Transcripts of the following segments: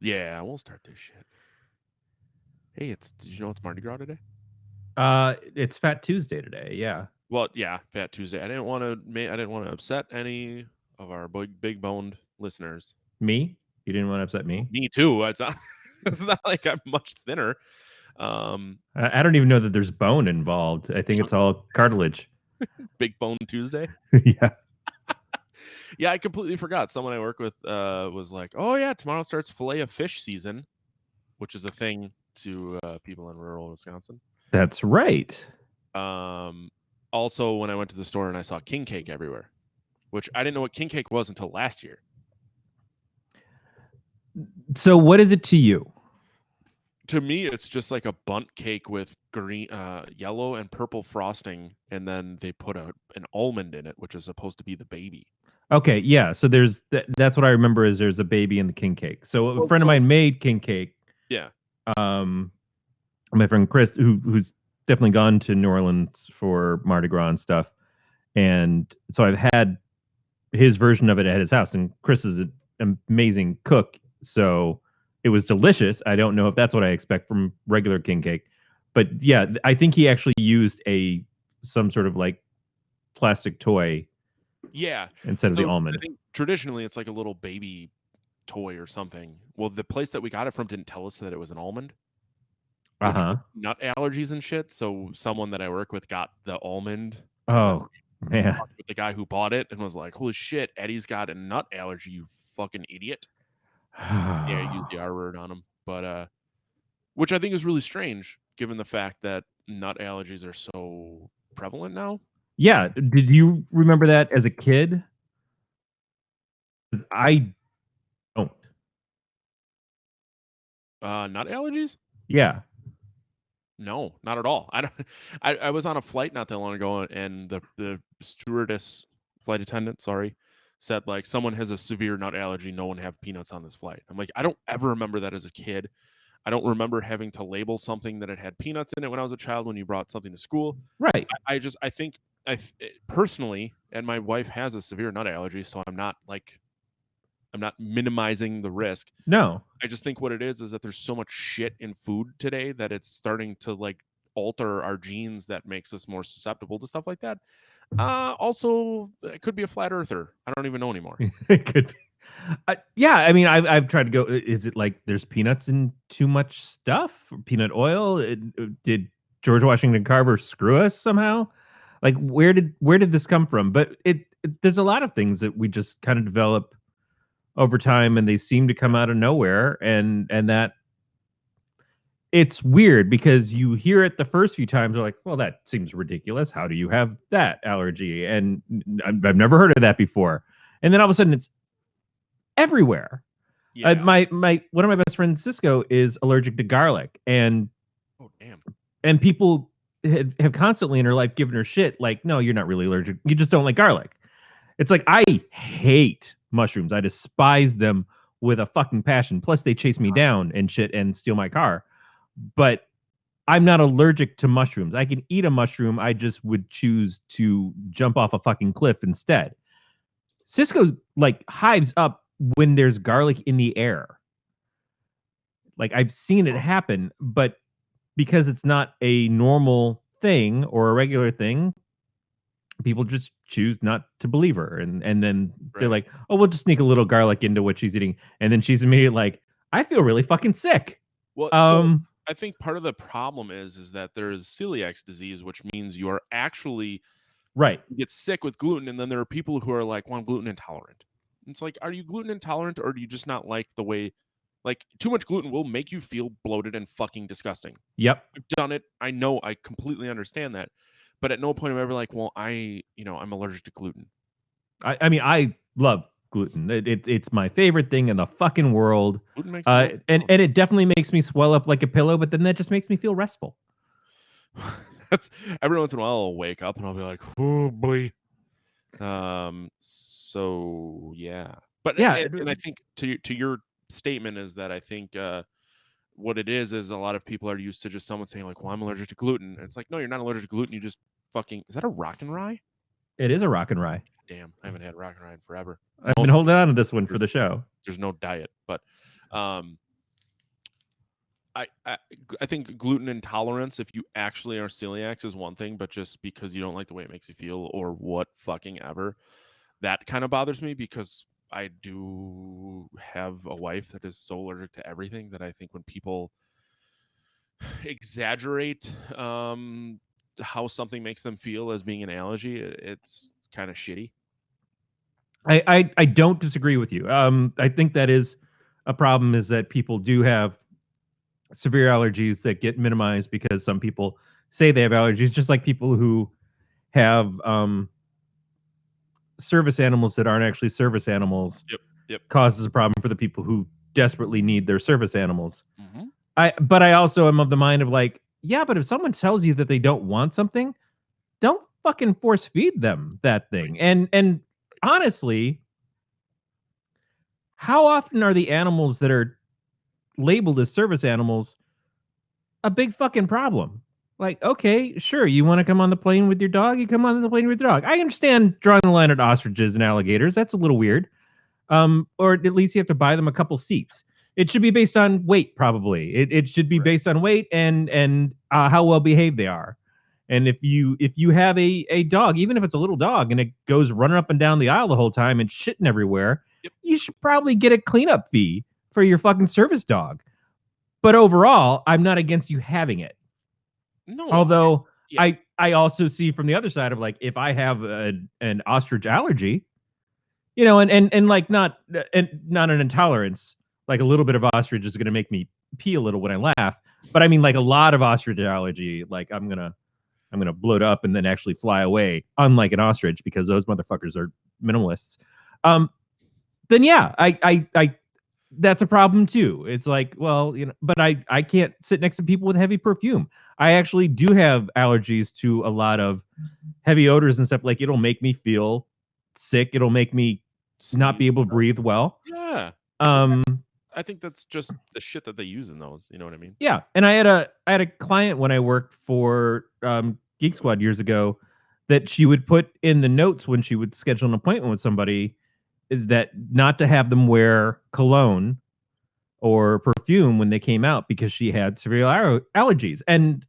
Yeah, we'll start this shit. Hey, did you know it's Mardi Gras today? It's Fat Tuesday today. Yeah. Well, yeah, Fat Tuesday. I didn't want to upset any of our big boned listeners. Me? You didn't want to upset me? Me too. It's not, it's not like I'm much thinner. I don't even know that there's bone involved. I think it's all cartilage. Big Bone Tuesday. Yeah. Yeah, I completely forgot. Someone I work with was like, "Oh yeah, tomorrow starts fillet of fish season," which is a thing to people in rural Wisconsin. That's right. Also, when I went to the store and I saw king cake everywhere, which I didn't know what king cake was until last year. So what is it to you? To me, it's just like a bundt cake with green, yellow and purple frosting, and then they put an almond in it, which is supposed to be the baby. Okay, yeah. So that's what I remember is there's a baby in the king cake. So a friend of mine made king cake. Yeah. My friend Chris, who's definitely gone to New Orleans for Mardi Gras and stuff, and so I've had his version of it at his house. And Chris is an amazing cook, so it was delicious. I don't know if that's what I expect from regular king cake, but yeah, I think he actually used some sort of like plastic toy. Yeah. Instead of the almond. I think traditionally it's like a little baby toy or something. Well, the place that we got it from didn't tell us that it was an almond. Which nut allergies and shit. So someone that I work with got the almond. Oh man. Talked with the guy who bought it and was like, "Holy shit, Eddie's got a nut allergy, you fucking idiot." Yeah, I used the R word on him. But which I think is really strange given the fact that nut allergies are so prevalent now. Yeah. Did you remember that as a kid? I don't. Nut allergies? Yeah. No, not at all. I was on a flight not that long ago, and the stewardess, flight attendant, sorry, said like someone has a severe nut allergy. No one have peanuts on this flight. I'm like, I don't ever remember that as a kid. I don't remember having to label something that it had peanuts in it when I was a child. When you brought something to school, right? I think personally, and my wife has a severe nut allergy, so I'm not minimizing the risk. No. I just think what it is that there's so much shit in food today that it's starting to like alter our genes that makes us more susceptible to stuff like that. Also, it could be a flat earther. I don't even know anymore. It could be. Yeah, I mean, I've tried to go. Is it like there's peanuts in too much stuff? Peanut oil? Did George Washington Carver screw us somehow? Like, where did this come from? But there's a lot of things that we just kind of develop over time, and they seem to come out of nowhere, and that it's weird because you hear it the first few times, you're like, well, that seems ridiculous. How do you have that allergy? And I've never heard of that before. And then all of a sudden, it's everywhere. Yeah. My one of my best friends, Cisco, is allergic to garlic, and oh damn, and people have constantly in her life given her shit like, no, you're not really allergic. You just don't like garlic. It's like I hate mushrooms. I despise them with a fucking passion. Plus, they chase me down and shit and steal my car. But I'm not allergic to mushrooms. I can eat a mushroom. I just would choose to jump off a fucking cliff instead. Cisco like hives up when there's garlic in the air. Like I've seen it happen, but because it's not a normal thing or a regular thing, people just choose not to believe her. And then they're like, oh, we'll just sneak a little garlic into what she's eating. And then she's immediately like, I feel really fucking sick. Well, so I think part of the problem is that there is celiac disease, which means you are actually right. You get sick with gluten, and then there are people who are like, well, I'm gluten intolerant. It's like, are you gluten intolerant, or do you just not like the way, like, too much gluten will make you feel bloated and fucking disgusting. Yep. I've done it. I know. I completely understand that. But at no point am I ever like, well, I'm allergic to gluten. I mean, I love gluten. It's my favorite thing in the fucking world. Gluten makes and it definitely makes me swell up like a pillow, but then that just makes me feel restful. That's every once in a while I'll wake up and I'll be like, oh boy. So yeah. But yeah, and I think to your statement is that I think what it is a lot of people are used to just someone saying like, well, I'm allergic to gluten. And it's like, no, you're not allergic to gluten. You just fucking is that a rock and rye? It is a rock and rye. Damn, I haven't had rock and rye in forever. I've been holding on to this one for the show. There's no diet, but I think gluten intolerance, if you actually are celiac, is one thing, but just because you don't like the way it makes you feel or what fucking ever, that kind of bothers me because I do have a wife that is so allergic to everything that I think when people exaggerate how something makes them feel as being an allergy, it's kind of shitty. I don't disagree with you. I think that is a problem, is that people do have severe allergies that get minimized because some people say they have allergies, just like people who have service animals that aren't actually service animals Yep. Yep. causes a problem for the people who desperately need their service animals. Hmm. But I also am of the mind of like, yeah, but if someone tells you that they don't want something, don't fucking force feed them that Right. thing. And honestly, how often are the animals that are labeled as service animals a big fucking problem? Like, okay, sure, you want to come on the plane with your dog, you come on the plane with your dog. I understand drawing the line at ostriches and alligators. That's a little weird. Or at least you have to buy them a couple seats. It should be based on weight, probably. It should be Right. based on weight and how well behaved they are. And if you have a dog, even if it's a little dog, and it goes running up and down the aisle the whole time and shitting everywhere, Yep. you should probably get a cleanup fee for your fucking service dog. But overall, I'm not against you having it. No. Although Yeah. I also see from the other side of like, if I have an ostrich allergy, and like not an intolerance, like a little bit of ostrich is going to make me pee a little when I laugh, but I mean like a lot of ostrich allergy, like I'm gonna bloat up and then actually fly away, unlike an ostrich, because those motherfuckers are minimalists. Um, then yeah, I that's a problem too. It's like, well, but I can't sit next to people with heavy perfume. I actually do have allergies to a lot of heavy odors and stuff. Like, it'll make me feel sick. It'll make me not Sneeze. be able to breathe well. Yeah. And Um, I think that's just the shit that they use in those. You know what I mean? yeah, and I had a client when I worked for Geek Squad years ago, that she would put in the notes when she would schedule an appointment with somebody, that not to have them wear cologne or perfume when they came out because she had severe allergies. And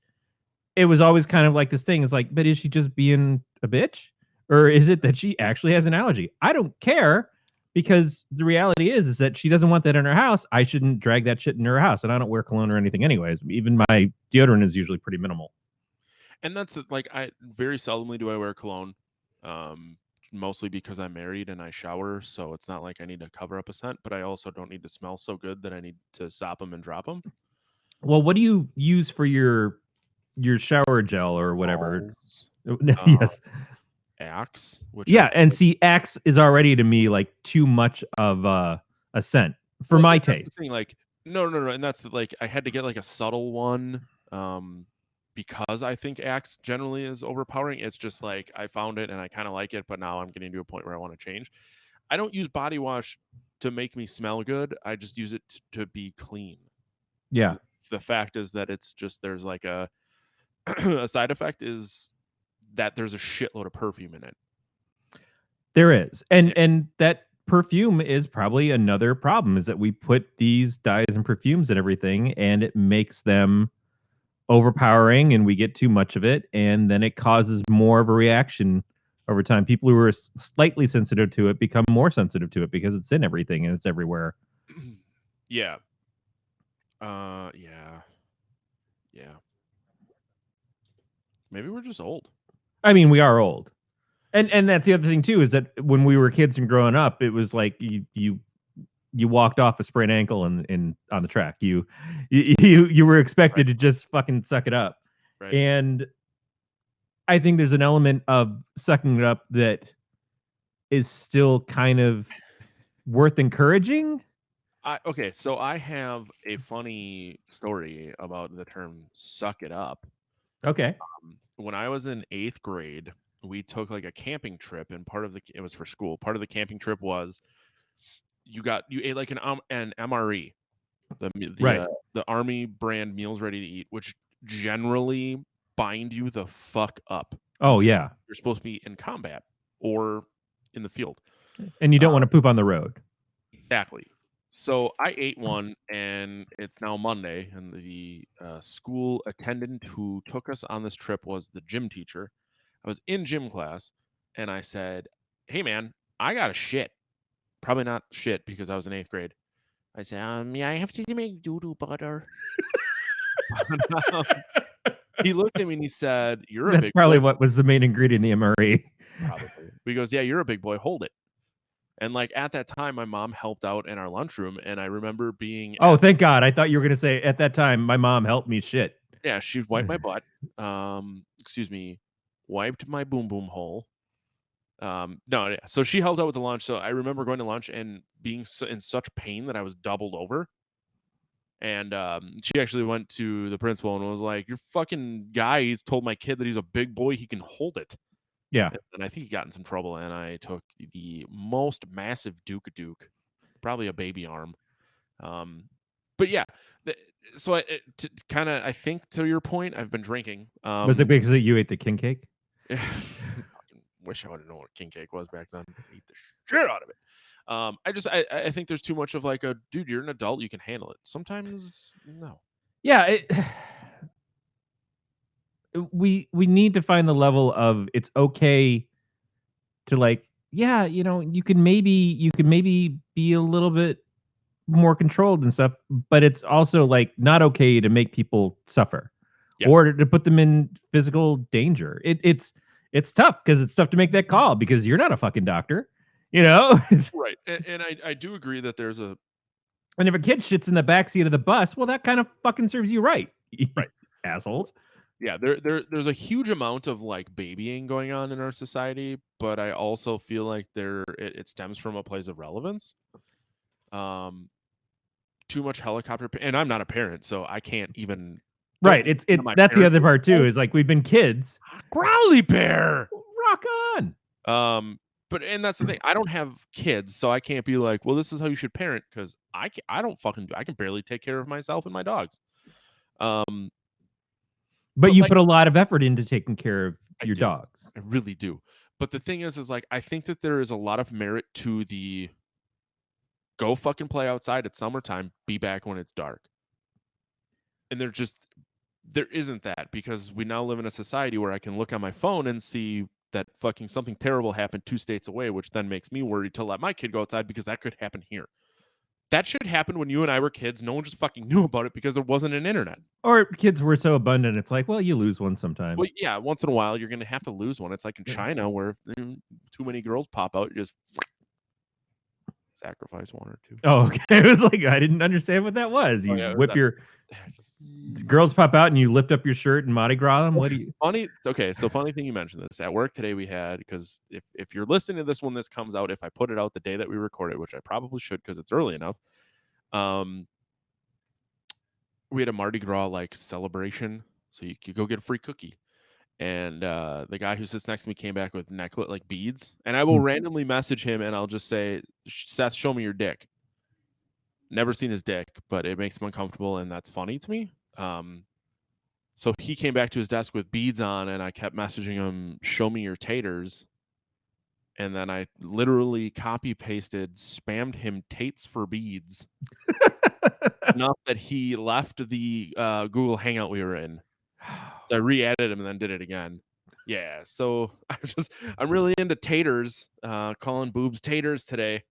it was always kind of like this thing. It's like, but is she just being a bitch? Or is it that she actually has an allergy? I don't care, because the reality is that she doesn't want that in her house. I shouldn't drag that shit in her house. And I don't wear cologne or anything anyways. Even my deodorant is usually pretty minimal. And that's like I very seldomly do I wear cologne. Um, Mostly because I'm married and I shower, so it's not like I need to cover up a scent, but I also don't need to smell so good that I need to sop them and drop them. Well, what do you use for your shower gel or whatever? Balls. Yes. Axe, which I Yeah, feel and like, see, Axe is already to me like too much of a scent for well, my and that's the thing, tastes. like, no, and that's the, like, I had to get like a subtle one, because I think Axe generally is overpowering. It's just like I found it and I kind of like it, but now I'm getting to a point where I want to change. I don't use body wash to make me smell good. I just use it to be clean. Yeah, The fact is that it's just there's like a a side effect is that there's a shitload of perfume in it. there is. And Yeah. and that perfume is probably another problem, is that we put these dyes and perfumes and everything, and it makes them overpowering, and we get too much of it, and then it causes more of a reaction over time. People who are slightly sensitive to it become more sensitive to it because it's in everything and it's everywhere. Yeah. Yeah. Yeah. Maybe we're just old. I mean, we are old. And that's the other thing too, is that when we were kids and growing up, it was like you walked off a sprained ankle in on the track. You were Right. expected to just fucking suck it up. Right. And I think there's an element of sucking it up that is still kind of worth encouraging. Okay, so I have a funny story about the term "suck it up." Okay. When I was in 8th grade, we took like a camping trip, and part of it was for school. Part of the camping trip was you ate like an MRE, Right. the Army brand meals ready to eat, which generally bind you the fuck up Oh because yeah. you're supposed to be in combat or in the field. And you Uh, don't want to poop on the road. exactly. So I ate one, and it's now Monday, and the school attendant who took us on this trip was the gym teacher. I was in gym class, and I said, "Hey, man, I got a shit." Probably not shit because I was in 8th grade. I said, "Yeah, I have to make doo-doo butter." He looked at me and he said, "You're a That's big probably boy." what was the main ingredient in the MRE. Probably. But he goes, "Yeah, you're a big boy. Hold it." And like at that time, my mom helped out in our lunchroom, and I remember being Oh, at thank God. I thought you were gonna say at that time my mom helped me shit. yeah, she wiped my butt. Excuse me, wiped my boom boom hole. No, yeah. So she helped out with the lunch. So I remember going to lunch and being in such pain that I was doubled over. And she actually went to the principal and was like, "Your fucking guy, he's told my kid that he's a big boy, he can hold it." Yeah. And I think he got in some trouble, and I took the most massive Duke, probably a baby arm. But yeah, the, so kind of, I think to your point, I've been drinking. Was it because you ate the king cake? Fucking wish I would have known what king cake was back then. Eat the shit out of it. I think there's too much of like a dude. You're an adult, you can handle it. Sometimes no. Yeah, we need to find the level of it's okay to like, yeah, you can maybe be a little bit more controlled and stuff, but it's also like not okay to make people suffer Yeah. or to put them in physical danger. It's tough because it's tough to make that call because you're not a fucking doctor, you know? Right, and I do agree that there's a And if a kid shits in the backseat of the bus, well, that kind of fucking serves you right. right. Assholes. Yeah, there's a huge amount of like babying going on in our society, but I also feel like it stems from a place of relevance. Um, Too much helicopter, and I'm not a parent, so I can't even. Right. Don't It's my that's the parents other part too, is like we've been kids. growly bear. Rock on. But and that's the thing. I don't have kids, so I can't be like, well, this is how you should parent because I don't fucking I can barely take care of myself and my dogs. Um, But but you like put a lot of effort into taking care of I your do, dogs. I really do. But the thing is like I think that there is a lot of merit to the go fucking play outside at summertime, be back when it's dark. And there isn't that because we now live in a society where I can look on my phone and see that fucking something terrible happened 2 states away, which then makes me worried to let my kid go outside because that could happen here. That should happen when you and I were kids. No one just fucking knew about it because there wasn't an internet. Or kids were so abundant, it's like, well, you lose one sometimes. Well, yeah, once in a while you're gonna have to lose one. It's like in China where if too many girls pop out, you just sacrifice one or two. Oh, okay. It was like I didn't understand what that was. Oh You yeah, whip your girls pop out and you lift up your shirt and Mardi Gras them. What do you? funny. Okay, so funny thing you mentioned this. At work today we had because if you're listening to this when this comes out, if I put it out the day that we record it, which I probably should because it's early enough, we had a Mardi Gras like celebration, so you could go get a free cookie. And the guy who sits next to me came back with necklet like beads, and I will randomly message him and I'll just say, "Seth, show me your dick." Never seen his dick, but it makes him uncomfortable, and that's funny to me. So he came back to his desk with beads on, and I kept messaging him, "Show me your taters." And then I literally copy pasted, spammed him "tates for beads" enough that he left the Google Hangout we were in. So I re-added him and then did it again. Yeah, so I'm really into taters, calling boobs taters today.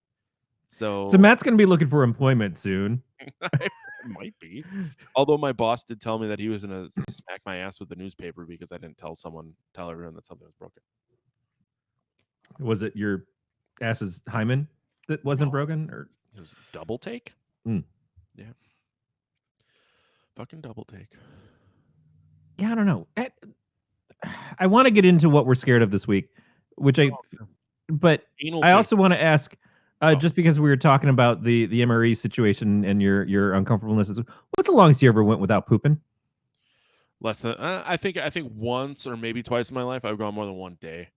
So Matt's gonna be looking for employment soon. it might be. Although my boss did tell me that he was gonna smack my ass with the newspaper because I didn't tell everyone that something was broken. Was it your ass's hymen that wasn't broken, or It was a double take? Mm. Yeah. Fucking double take. yeah, I don't know. I want to get into what we're scared of this week, which but Anal I fish. also want to ask, just because we were talking about the MRE situation and your uncomfortableness, what's the longest you ever went without pooping? Less than I think once or maybe twice in my life I've gone more than one day.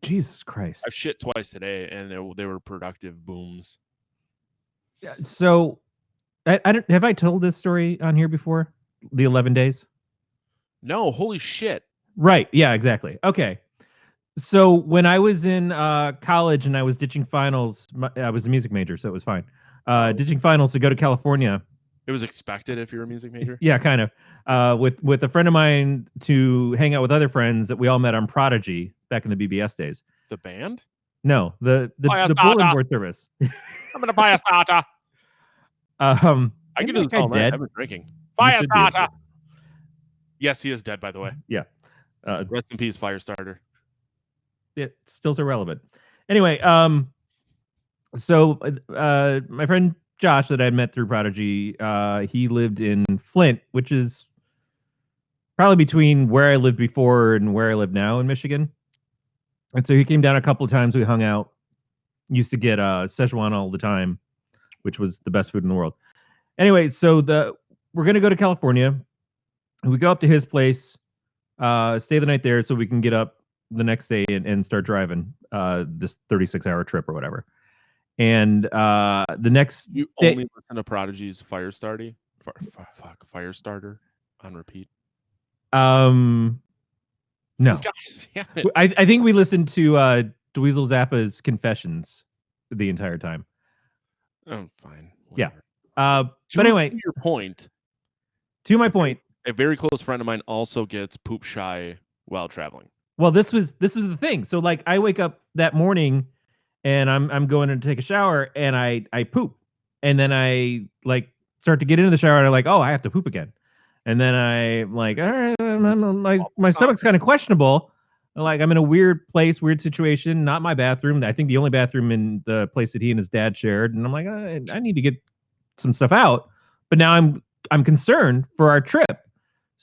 Jesus Christ! I've shit twice today, and they were productive booms. Yeah, so, I don't have I told this story on here before? The 11 days? No, holy shit. Right. Yeah. Exactly. Okay. So when I was in college and I was ditching finals, I was a music major, so it was fine. ditching finals to go to California. It was expected if you're a music major. Yeah, kind of. With a friend of mine to hang out with other friends that we all met on Prodigy back in the BBS days. The band? No, the Buy a bulletin starter. board service. I'm gonna buy a starter. I can isn't do that this all guy night. dead? I've been drinking. You Fire should be. starter. Yes, he is dead, by the way. Yeah. Rest in peace, Firestarter. It still's irrelevant. Anyway, so my friend Josh that I met through Prodigy, he lived in Flint, which is probably between where I lived before and where I live now in Michigan. And so he came down a couple of times. We hung out. Used to get Szechuan all the time, which was the best food in the world. Anyway, so we're gonna go to California. We go up to his place, stay the night there, so we can get up the next day and start driving this 36-hour trip or whatever. And the next You day, only listen to Prodigy's Firestarter on repeat. no, Gosh, damn it. I think we listened to Dweezil Zappa's Confessions the entire time. Oh, fine. Yeah. Whatever. But anyway, to your point, to my point, a very close friend of mine also gets poop shy while traveling. well, this was the thing. So like I wake up that morning and I'm going to take a shower and I poop. And then I like start to get into the shower and I'm like, oh, I have to poop again. And then I'm like, all right, I'm like my stomach's kind of questionable. Like I'm in a weird place, weird situation, not my bathroom. I think the only bathroom in the place that he and his dad shared. And I'm like, I need to get some stuff out. But now I'm concerned for our trip.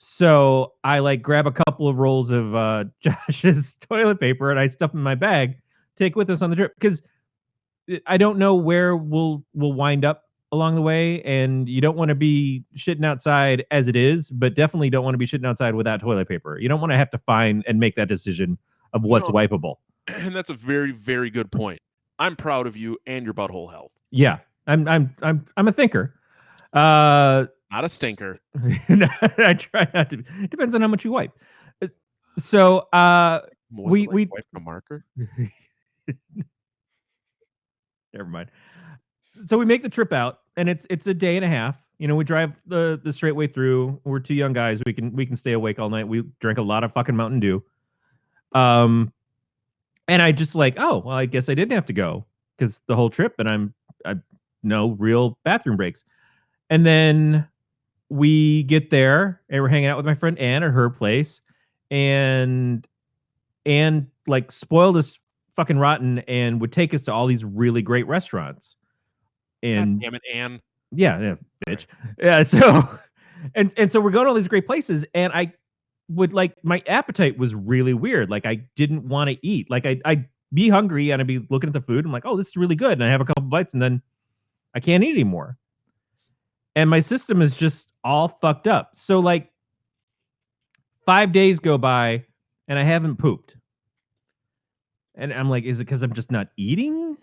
So I like grab a couple of rolls of Josh's toilet paper and I stuff in my bag, take with us on the trip because I don't know where we'll wind up along the way, and you don't want to be shitting outside as it is, but definitely don't want to be shitting outside without toilet paper. You don't want to have to find and make that decision of what's wipeable. And that's a very, very good point. I'm proud of you and your butthole health. Yeah, I'm a thinker. Not a stinker. I try not to. It depends on how much you wipe. So we wipe a marker. Never mind. So we make the trip out, and it's a day and a half. You know, we drive the straight way through. We're two young guys. We can stay awake all night. We drank a lot of fucking Mountain Dew. And I just like, oh well, I guess I didn't have to go because the whole trip, and I no real bathroom breaks. And then we get there and we're hanging out with my friend Ann at her place, and like spoiled us fucking rotten and would take us to all these really great restaurants. And God damn it, Ann. Yeah, bitch. Yeah, so and so we're going to all these great places, and I would like my appetite was really weird. Like I didn't want to eat. Like I'd be hungry and I'd be looking at the food. I'm like, oh, this is really good, and I have a couple bites, and then I can't eat anymore. And my system is just all fucked up. So like 5 days go by and I haven't pooped. And I'm like, is it because I'm just not eating?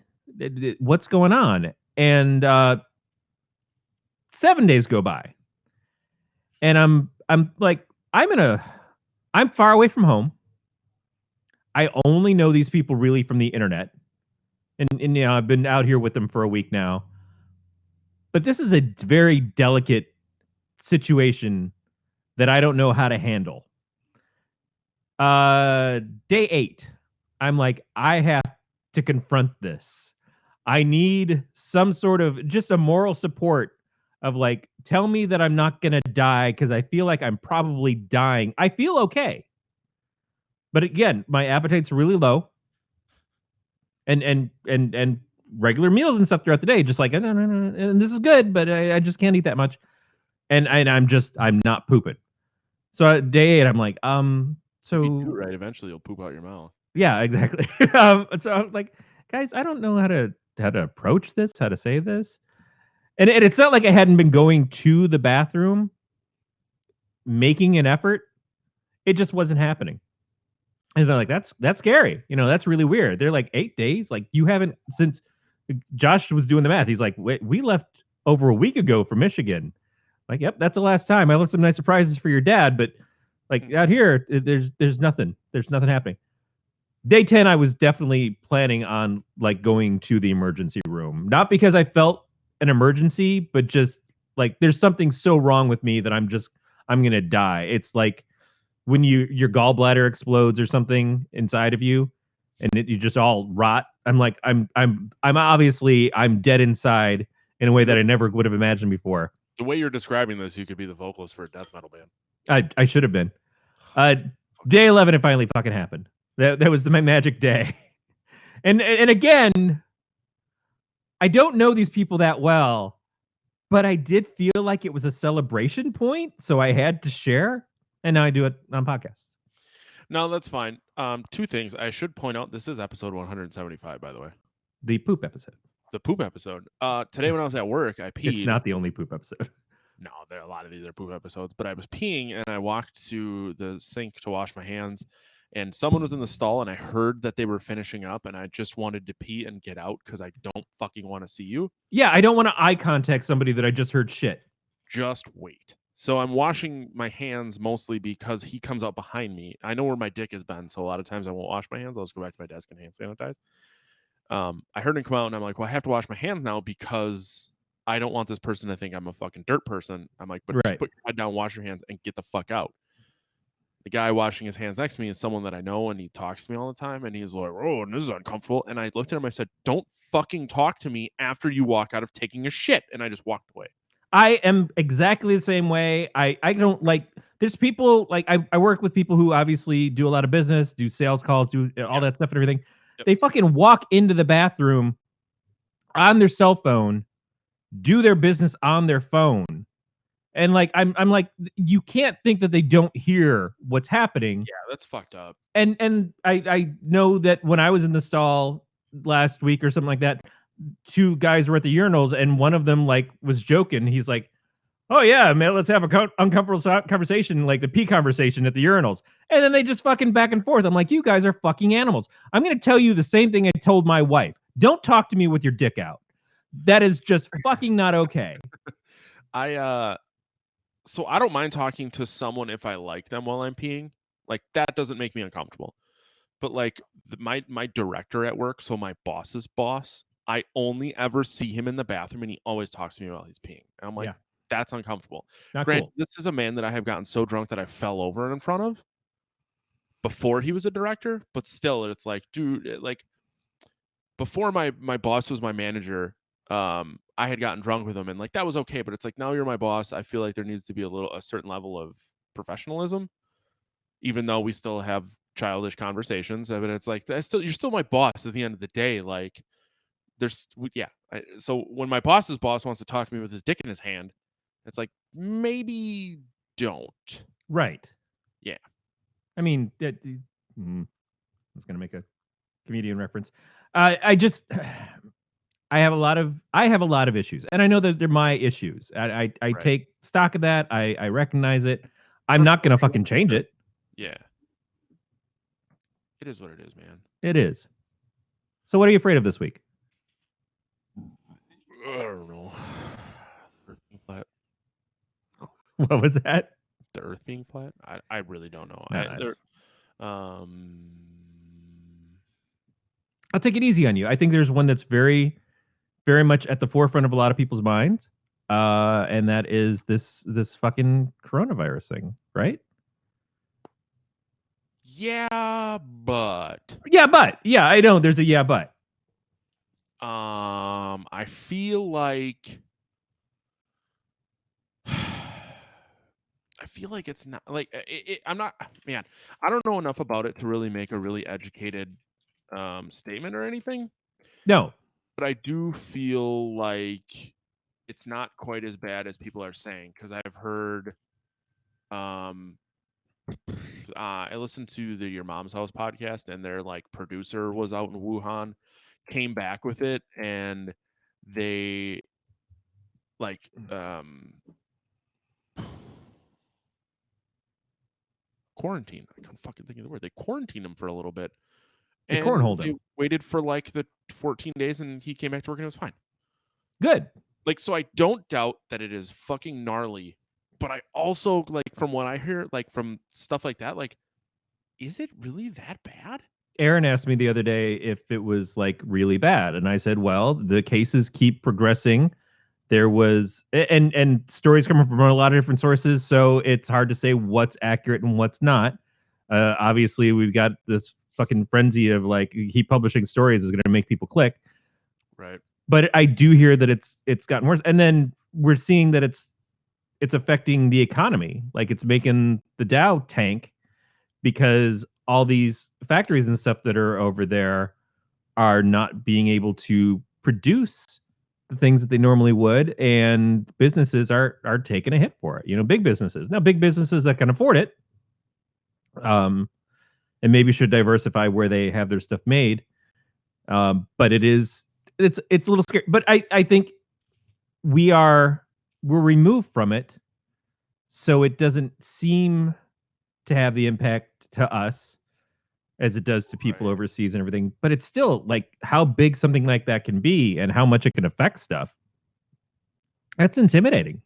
What's going on? And 7 days go by. And I'm like, I'm far away from home. I only know these people really from the internet. And you know, I've been out here with them for a week now. But this is a very delicate situation that I don't know how to handle. Day 8, I'm like, I have to confront this. I need some sort of just a moral support of like, tell me that I'm not going to die because I feel like I'm probably dying. I feel okay. But again, my appetite's really low. And regular meals and stuff throughout the day, just like, no, and this is good, but I just can't eat that much. And I'm not pooping. So day 8, I'm like, so if you do right, eventually you'll poop out your mouth. Yeah, exactly. So I'm like, guys, I don't know how to approach this, how to say this. And it's not like I hadn't been going to the bathroom, making an effort. It just wasn't happening. And they're like, that's scary. You know, that's really weird. They're like, 8 days? Like, you haven't, since Josh was doing the math. He's like, wait, we left over a week ago for Michigan. Like, yep, that's the last time. I left some nice surprises for your dad, but like out here, there's nothing. There's nothing happening. Day 10, I was definitely planning on like going to the emergency room. Not because I felt an emergency, but just like there's something so wrong with me that I'm gonna die. It's like when your gallbladder explodes or something inside of you, and you just all rot. I'm like I'm obviously I'm dead inside in a way that I never would have imagined before. The way you're describing this, you could be the vocalist for a death metal band. I should have been. Uh, Day 11, it finally fucking happened. That was my magic day. And again, I don't know these people that well, but I did feel like it was a celebration point, so I had to share, and now I do it on podcasts. No, that's fine. Two things. I should point out this is episode 175, by the way. The poop episode. The poop episode. Today when I was at work, I peed. It's not the only poop episode. No, there are a lot of these are poop episodes, but I was peeing and I walked to the sink to wash my hands, and someone was in the stall and I heard that they were finishing up, and I just wanted to pee and get out because I don't fucking want to see you. Yeah, I don't want to eye contact somebody that I just heard shit. Just wait. So I'm washing my hands mostly because he comes out behind me. I know where my dick has been, so a lot of times I won't wash my hands. I'll just go back to my desk and hand sanitize. I heard him come out and I'm like, well, I have to wash my hands now because I don't want this person to think I'm a fucking dirt person. I'm like, but just Right. put your head down, wash your hands, and get the fuck out. The guy washing his hands next to me is someone that I know, and he talks to me all the time, and he's like, oh, this is uncomfortable. And I looked at him, I said, don't fucking talk to me after you walk out of taking a shit. And I just walked away. I am exactly the same way. I don't like there's people like I work with people who obviously do a lot of business, do sales calls, do all that stuff and everything. Yep. They fucking walk into the bathroom on their cell phone, do their business on their phone. And like I'm like, you can't think that they don't hear what's happening. Yeah, that's fucked up. And I know that when I was in the stall last week or something like that, two guys were at the urinals and one of them like was joking. He's like, oh yeah, man, let's have a uncomfortable conversation, like the pee conversation at the urinals. And then they just fucking back and forth. I'm like, you guys are fucking animals. I'm going to tell you the same thing I told my wife. Don't talk to me with your dick out. That is just fucking not okay. So I don't mind talking to someone if I like them while I'm peeing. Like that doesn't make me uncomfortable. But like my director at work, so my boss's boss, I only ever see him in the bathroom and he always talks to me while he's peeing. And I'm like, that's uncomfortable. Not Granted, cool. this is a man that I have gotten so drunk that I fell over in front of before he was a director, but still it's like, dude, like before my boss was my manager, I had gotten drunk with him and like that was okay, but it's like now you're my boss. I feel like there needs to be a certain level of professionalism, even though we still have childish conversations. But it's like you're still my boss at the end of the day. Like so when my boss's boss wants to talk to me with his dick in his hand, it's like maybe don't. Right. Yeah. I mean, I was gonna make a comedian reference. I just I have a lot of issues, and I know that they're my issues. I Right. take stock of that. I recognize it. I'm not gonna fucking change it. Yeah. It is what it is, man. It is. So what are you afraid of this week? I don't know. The Earth being flat. What was that? The Earth being flat? I really don't know. No, I'll take it easy on you. I think there's one that's very, very much at the forefront of a lot of people's minds, and that is this fucking coronavirus thing, right? Yeah, but I know there's a yeah, but. I feel like it's not like I'm not, man. I don't know enough about it to really make a really educated statement or anything. No, but I do feel like it's not quite as bad as people are saying because I've heard. I listened to the Your Mom's House podcast, and their like producer was out in Wuhan, came back with it, and they like quarantine. I can't fucking think of the word. They quarantined him for a little bit. they cornholed They him. waited for like the 14 days, and he came back to work, and it was fine. Good. Like, so I don't doubt that it is fucking gnarly, but I also like from what I hear, like from stuff like that, like, is it really that bad? Aaron asked me the other day if it was like really bad, and I said, well, the cases keep progressing there was and stories coming from a lot of different sources, so it's hard to say what's accurate and what's not. Obviously, we've got this fucking frenzy of like keep publishing stories is going to make people click, Right. but I do hear that it's gotten worse, and then we're seeing that it's affecting the economy, like it's making the Dow tank because all these factories and stuff that are over there are not being able to produce the things that they normally would, and businesses are taking a hit for it. You know, big businesses. Now, big businesses that can afford it, um, and maybe should diversify where they have their stuff made. But it's a little scary. But I think we're removed from it, so it doesn't seem to have the impact to us as it does to people Right. overseas and everything. But it's still like how big something like that can be and how much it can affect stuff. That's intimidating.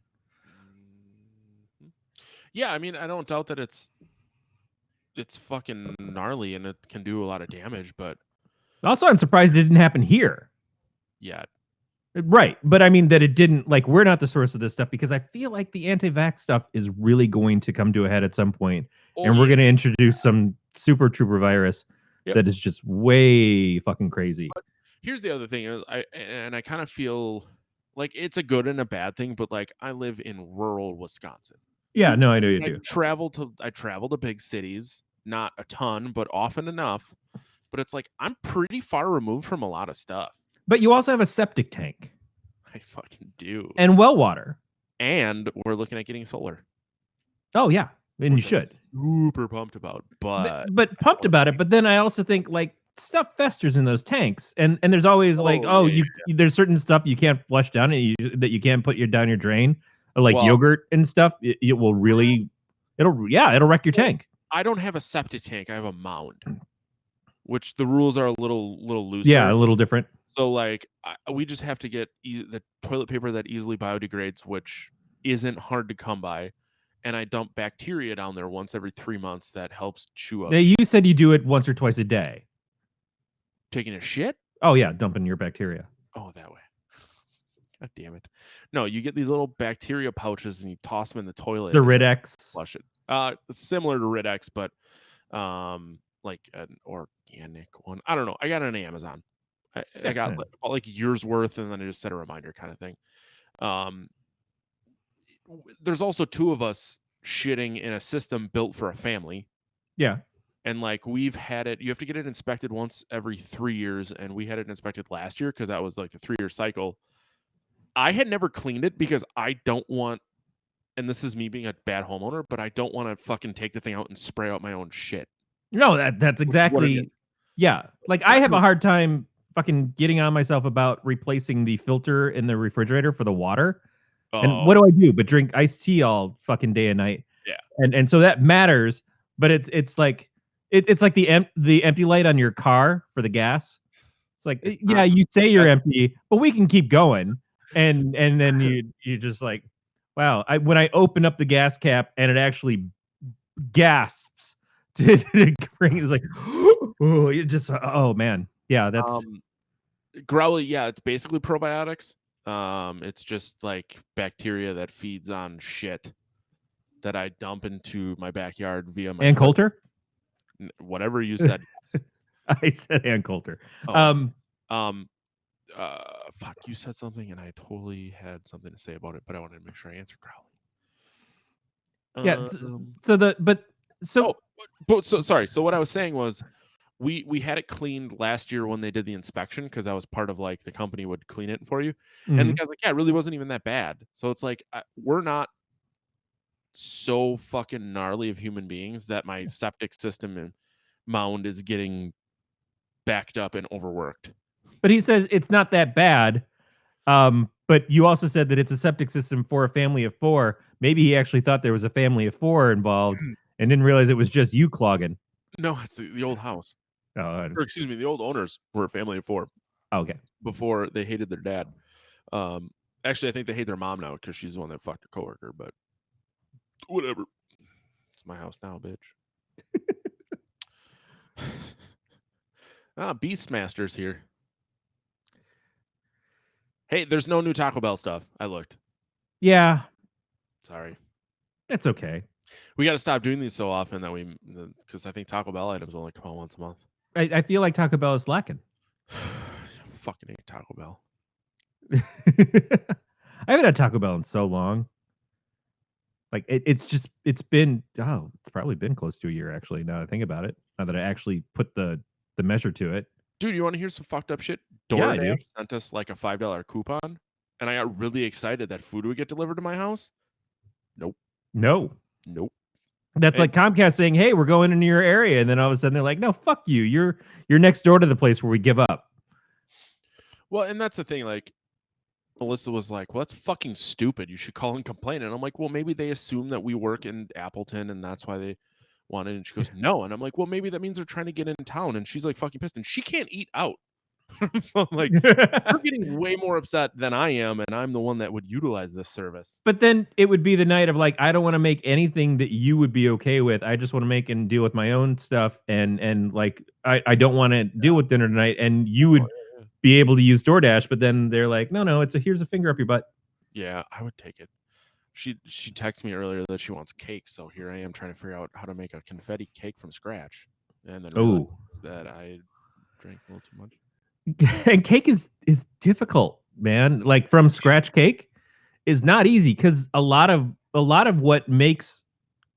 Mhm. Yeah, I mean, I don't doubt that it's fucking gnarly and it can do a lot of damage, but Also, I'm surprised it didn't happen here. yeah. Right. But I mean that it didn't like we're not the source of this stuff because I feel like the anti-vax stuff is really going to come to a head at some point, Oh and we're yeah. going to introduce some super trooper virus Yep. that is just way fucking crazy. But here's the other thing is I kind of feel like it's a good and a bad thing, but like I live in rural Wisconsin. Yeah, no, I know you I do. travel to big cities, not a ton, but often enough. But it's like I'm pretty far removed from a lot of stuff. But you also have a septic tank I fucking do. and well water. And we're looking at getting solar, Oh yeah, and you which I'm should. super pumped about. But But pumped about it. But then I also think like stuff festers in those tanks, and there's always like, oh oh, yeah, you yeah. there's certain stuff you can't flush down and that you can't put your down your drain, like Well, yogurt and stuff. It will really, it'll wreck your well, tank. I don't have a septic tank. I have a mound, which the rules are a little Yeah, looser. a little different. So like we just have to get the toilet paper that easily biodegrades, which isn't hard to come by, and I dump bacteria down there once every 3 months that helps chew up Now you said you do it once or twice a day. taking a shit. Oh yeah, dumping your bacteria. Oh, that way. God damn it! No, you get these little bacteria pouches and you toss them in the toilet The and Ridex. flush it. Similar to Ridex, but like an organic one. I don't know. I got it on Amazon. I got like years worth, and then I just set a reminder kind of thing. Um, there's also two of us shitting in a system built for a family. Yeah. And like we've had it, you have to get it inspected once every 3 years, and we had it inspected last year because that was like the 3-year cycle. I had never cleaned it because I don't want, and this is me being a bad homeowner, but I don't want to fucking take the thing out and spray out my own shit. No, that's Which is what it is. exactly. Yeah. Like I have a hard time fucking getting on myself about replacing the filter in the refrigerator for the water. And what Oh do I do but drink iced tea all fucking day and night? yeah, And so that matters, but it's like it's like the empty light on your car for the gas. It's like, it's yeah, not. you say you're That's empty, but we can keep going. And then you just like, wow, when I open up the gas cap and it actually gasps to bring it's like, oh, you just oh man. Yeah, that's growly. Yeah, it's basically probiotics. It's just like bacteria that feeds on shit that I dump into my backyard via my Ann toilet. Coulter. Whatever you said. Yes. I said Ann Coulter. Oh, okay. Um, fuck, you said something, and I totally had something to say about it, but I wanted to make sure I answered Yeah. Crowley. So the but so Oh, but so sorry. So what I was saying was, we had it cleaned last year when they did the inspection because I was part of like the company would clean it for you, and the mhm. guy's like, yeah, it really wasn't even that bad. So it's like we're not so fucking gnarly of human beings that my septic system and mound is getting backed up and overworked. But he says it's not that bad. But you also said that it's a septic system for a family of four. Maybe he actually thought there was a family of four involved and didn't realize it was just you clogging. No, it's the old house. Oh, Or excuse me, the old owners were a family of four okay. before they hated their dad. Um, actually, I think they hate their mom now because she's the one that fucked her coworker. But whatever, it's my house now, bitch. Beastmaster's here. Hey, there's no new Taco Bell stuff. I looked. Yeah, Sorry. that's okay. We got to stop doing these so often that because I think Taco Bell items only come out once a month. I feel like Taco Bell is lacking. Fucking hate Taco Bell. I haven't had Taco Bell in so long. Like it's been it's probably been close to a year actually. Now that I think about it, now that I actually put the measure to it. Dude, you want to hear some fucked up shit? Yeah, I do. DoorDash sent us like a $5 coupon, and I got really excited that food would get delivered to my house. Nope. No, Nope. that's And like Comcast saying, "Hey, we're going into your area," and then all of a sudden they're like, "No, fuck you. You're next door to the place where we give up." well, and that's the thing. Like Melissa was like, "Well, that's fucking stupid. You should call and complain." And I'm like, "Well, maybe they assume that we work in Appleton, and that's why they wanted." And she goes, "No." And I'm like, "Well, maybe that means they're trying to get in town." And she's like, "Fucking pissed." And she can't eat out. So I'm like, you're getting way more upset than I am, and I'm the one that would utilize this service. But then it would be the night of like, I don't want to make anything that you would be okay with. I just want to make and deal with my own stuff, and like I don't want to deal with dinner tonight. And you Oh, would be able to use DoorDash, but then they're like, no, here's a finger up your butt. yeah, I would take it. She texted me earlier that she wants cake, so here I am trying to figure out how to make a confetti cake from scratch, and then realize Oh, that I drank a little too much. and cake is difficult, man. Like from scratch cake is not easy because a lot of what makes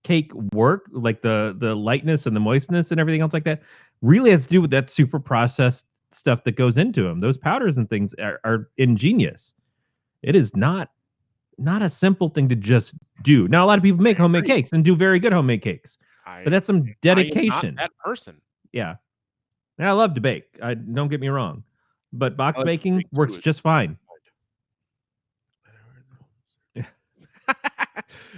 cake work, like the lightness and the moistness and everything else like that, really has to do with that super processed stuff that goes into them. Those powders and things are ingenious. It is not a simple thing to just do. Now, a lot of people make I homemade agree. cakes and do very good homemade cakes, but I that's some I am not dedication. that person. Yeah, and I love to bake. I don't get me wrong, but I box like to baking bake too. works just fine.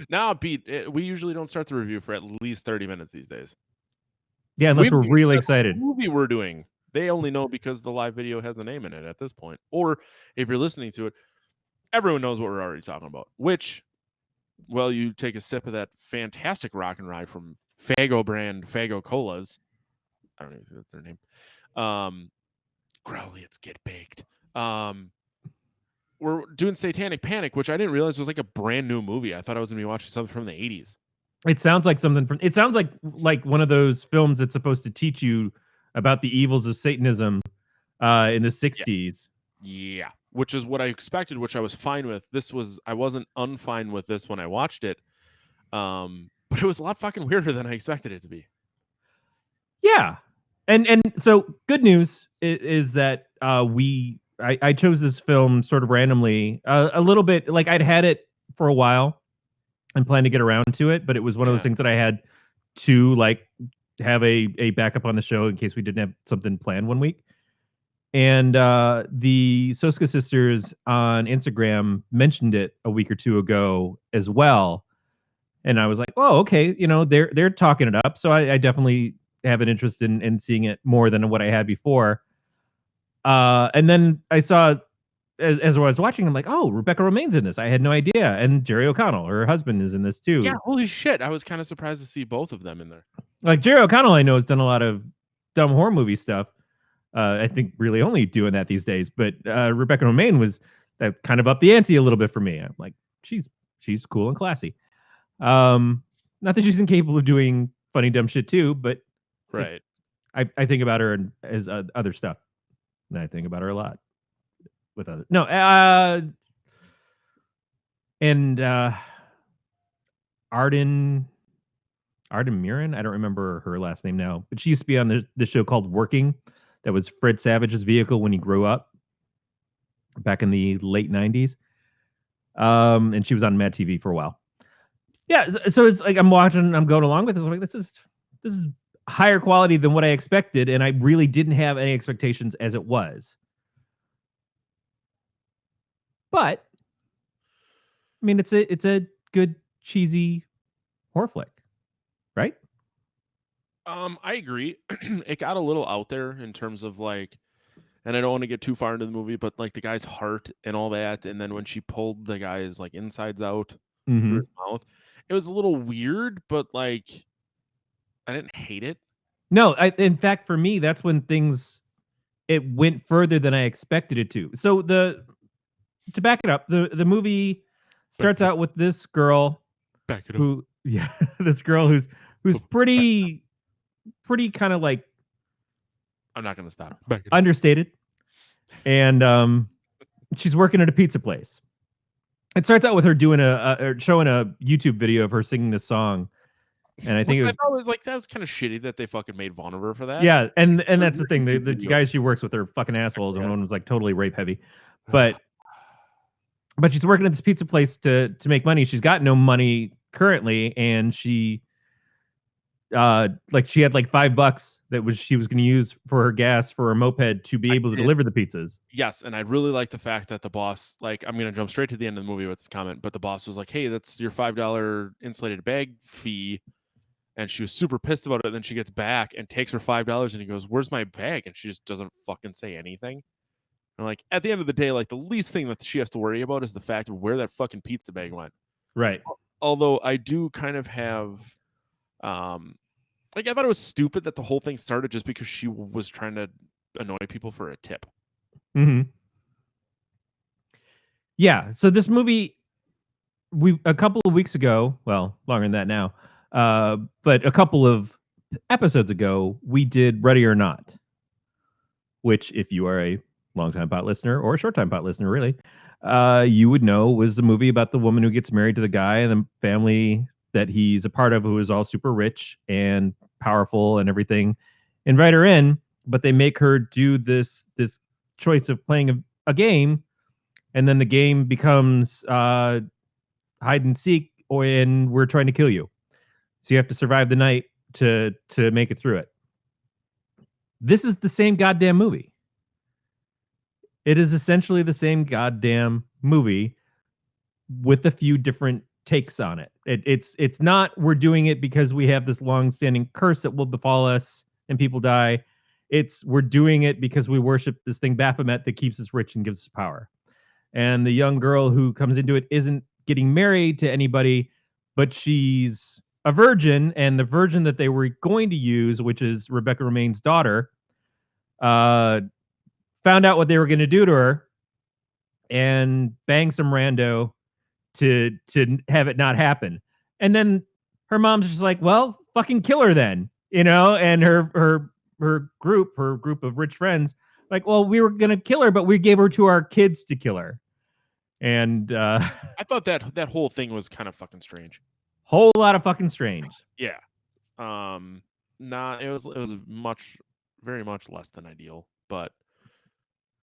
Now, Pete, we usually don't start the review for at least 30 minutes these days. Yeah, We unless we're haven't even really said what excited. movie we're doing. They only know because the live video has the name in it at this point. Or if you're listening to it, everyone knows what we're already talking about. Which, well, you take a sip of that fantastic rock and rye from Fago brand Fago Colas. I don't even think that's their name. Growly, it's Get Baked. We're doing Satanic Panic, which I didn't realize was like a brand new movie. I thought I was gonna be watching something from the 80s. It sounds like something from. It sounds like one of those films that's supposed to teach you about the evils of Satanism in the Yeah. '60s. Yeah. Which is what I expected, which I was fine with. I wasn't unfine with this when I watched it. But it was a lot fucking weirder than I expected it to be. Yeah, and so good news is that I chose this film sort of randomly, a little bit like I'd had it for a while and planned to get around to it, but it was one of those Yeah. things that I had to like have a backup on the show in case we didn't have something planned one week. And the Soska sisters on Instagram mentioned it a week or two ago as well. And I was like, oh, okay, they're talking it up. So I definitely have an interest in seeing it more than what I had before. And then I saw as I was watching, I'm like, oh, Rebecca Romaine's in this. I had no idea. And Jerry O'Connell, her husband, is in this Yeah, too. holy shit. I was kind of surprised to see both of them in there. Like Jerry O'Connell, I know has done a lot of dumb horror movie stuff. I think really only doing that these days. But Rebecca Romaine was that kind of up the ante a little bit for me. I'm like, she's cool and classy. Not that she's incapable of doing funny dumb shit too, but it, Right. I think about her as other stuff, and I think about her a lot with other no and Arden Arden Mirren. I don't remember her last name now, but she used to be on the show called Working. That was Fred Savage's vehicle when he grew up back in the late '90s. And she was on Mad TV for a while. Yeah, so it's like I'm watching, I'm going along with this. I'm like, this is higher quality than what I expected, and I really didn't have any expectations as it was. But I mean, it's a good cheesy horror flick, right? I agree. It got a little out there in terms of like, and I don't want to get too far into the movie, but like the guy's heart and all that, and then when she pulled the guy's like insides out through Mm-hmm. his mouth, it was a little weird, but like I didn't hate it. No, in fact, for me, that's when things it went further than I expected it to. So to back it up, the movie Back starts it up. out with this girl Back it up. who, yeah, this girl who's Back. pretty kind of like I'm not gonna stop. Back it up. understated, and she's working at a pizza place. It starts out with her doing or showing a YouTube video of her singing this song, and I Which think it I was, thought was like that was kind of shitty that they fucking made fun of her for that. yeah, and that's the Your thing. YouTube The video. guys she works with are fucking assholes, and Yeah. one was like totally rape heavy, Ugh. but she's working at this pizza place to make money. She's got no money currently, and she like she had like $5 that was she was going to use for her gas for her moped to be I able to did. deliver the pizzas. Yes, and I really like the fact that the boss, like, I'm gonna jump straight to the end of the movie with this comment, but the boss was like, "Hey, that's your $5 insulated bag fee," and she was super pissed about it. And then she gets back and takes her $5, and he goes, "Where's my bag?" And she just doesn't fucking say anything. And like at the end of the day, like the least thing that she has to worry about is the fact of where that fucking pizza bag went. Right. Although I do kind of have, um, like I thought it was stupid that the whole thing started just because she was trying to annoy people for a tip. Hmm. Yeah. So this movie, we a couple of weeks ago, well, longer than that now, but a couple of episodes ago, we did Ready or Not, which, if you are a longtime pot listener or a short time pot listener, really, you would know was a movie about the woman who gets married to the guy and the family that he's a part of, who is all super rich and powerful and everything. Invite her in, but they make her do this choice of playing a game, and then the game becomes hide and seek, and we're trying to kill you. So you have to survive the night to make it through it. This is the same goddamn movie. It is essentially the same goddamn movie with a few different takes on it. It's not we're doing it because we have this long-standing curse that will befall us and people die. It's we're doing it because we worship this thing Baphomet that keeps us rich and gives us power. And the young girl who comes into it isn't getting married to anybody, but she's a virgin, and the virgin that they were going to use, which is Rebecca Romaine's daughter, uh, found out what they were going to do to her and banged some rando to have it not happen. And then her mom's just like, well, fucking kill her then, you know. And her group of rich friends, like, well, we were gonna kill her, but we gave her to our kids to kill her. And I thought that whole thing was kind of fucking strange. whole lot of fucking strange. Yeah. Not it was very much less than ideal, but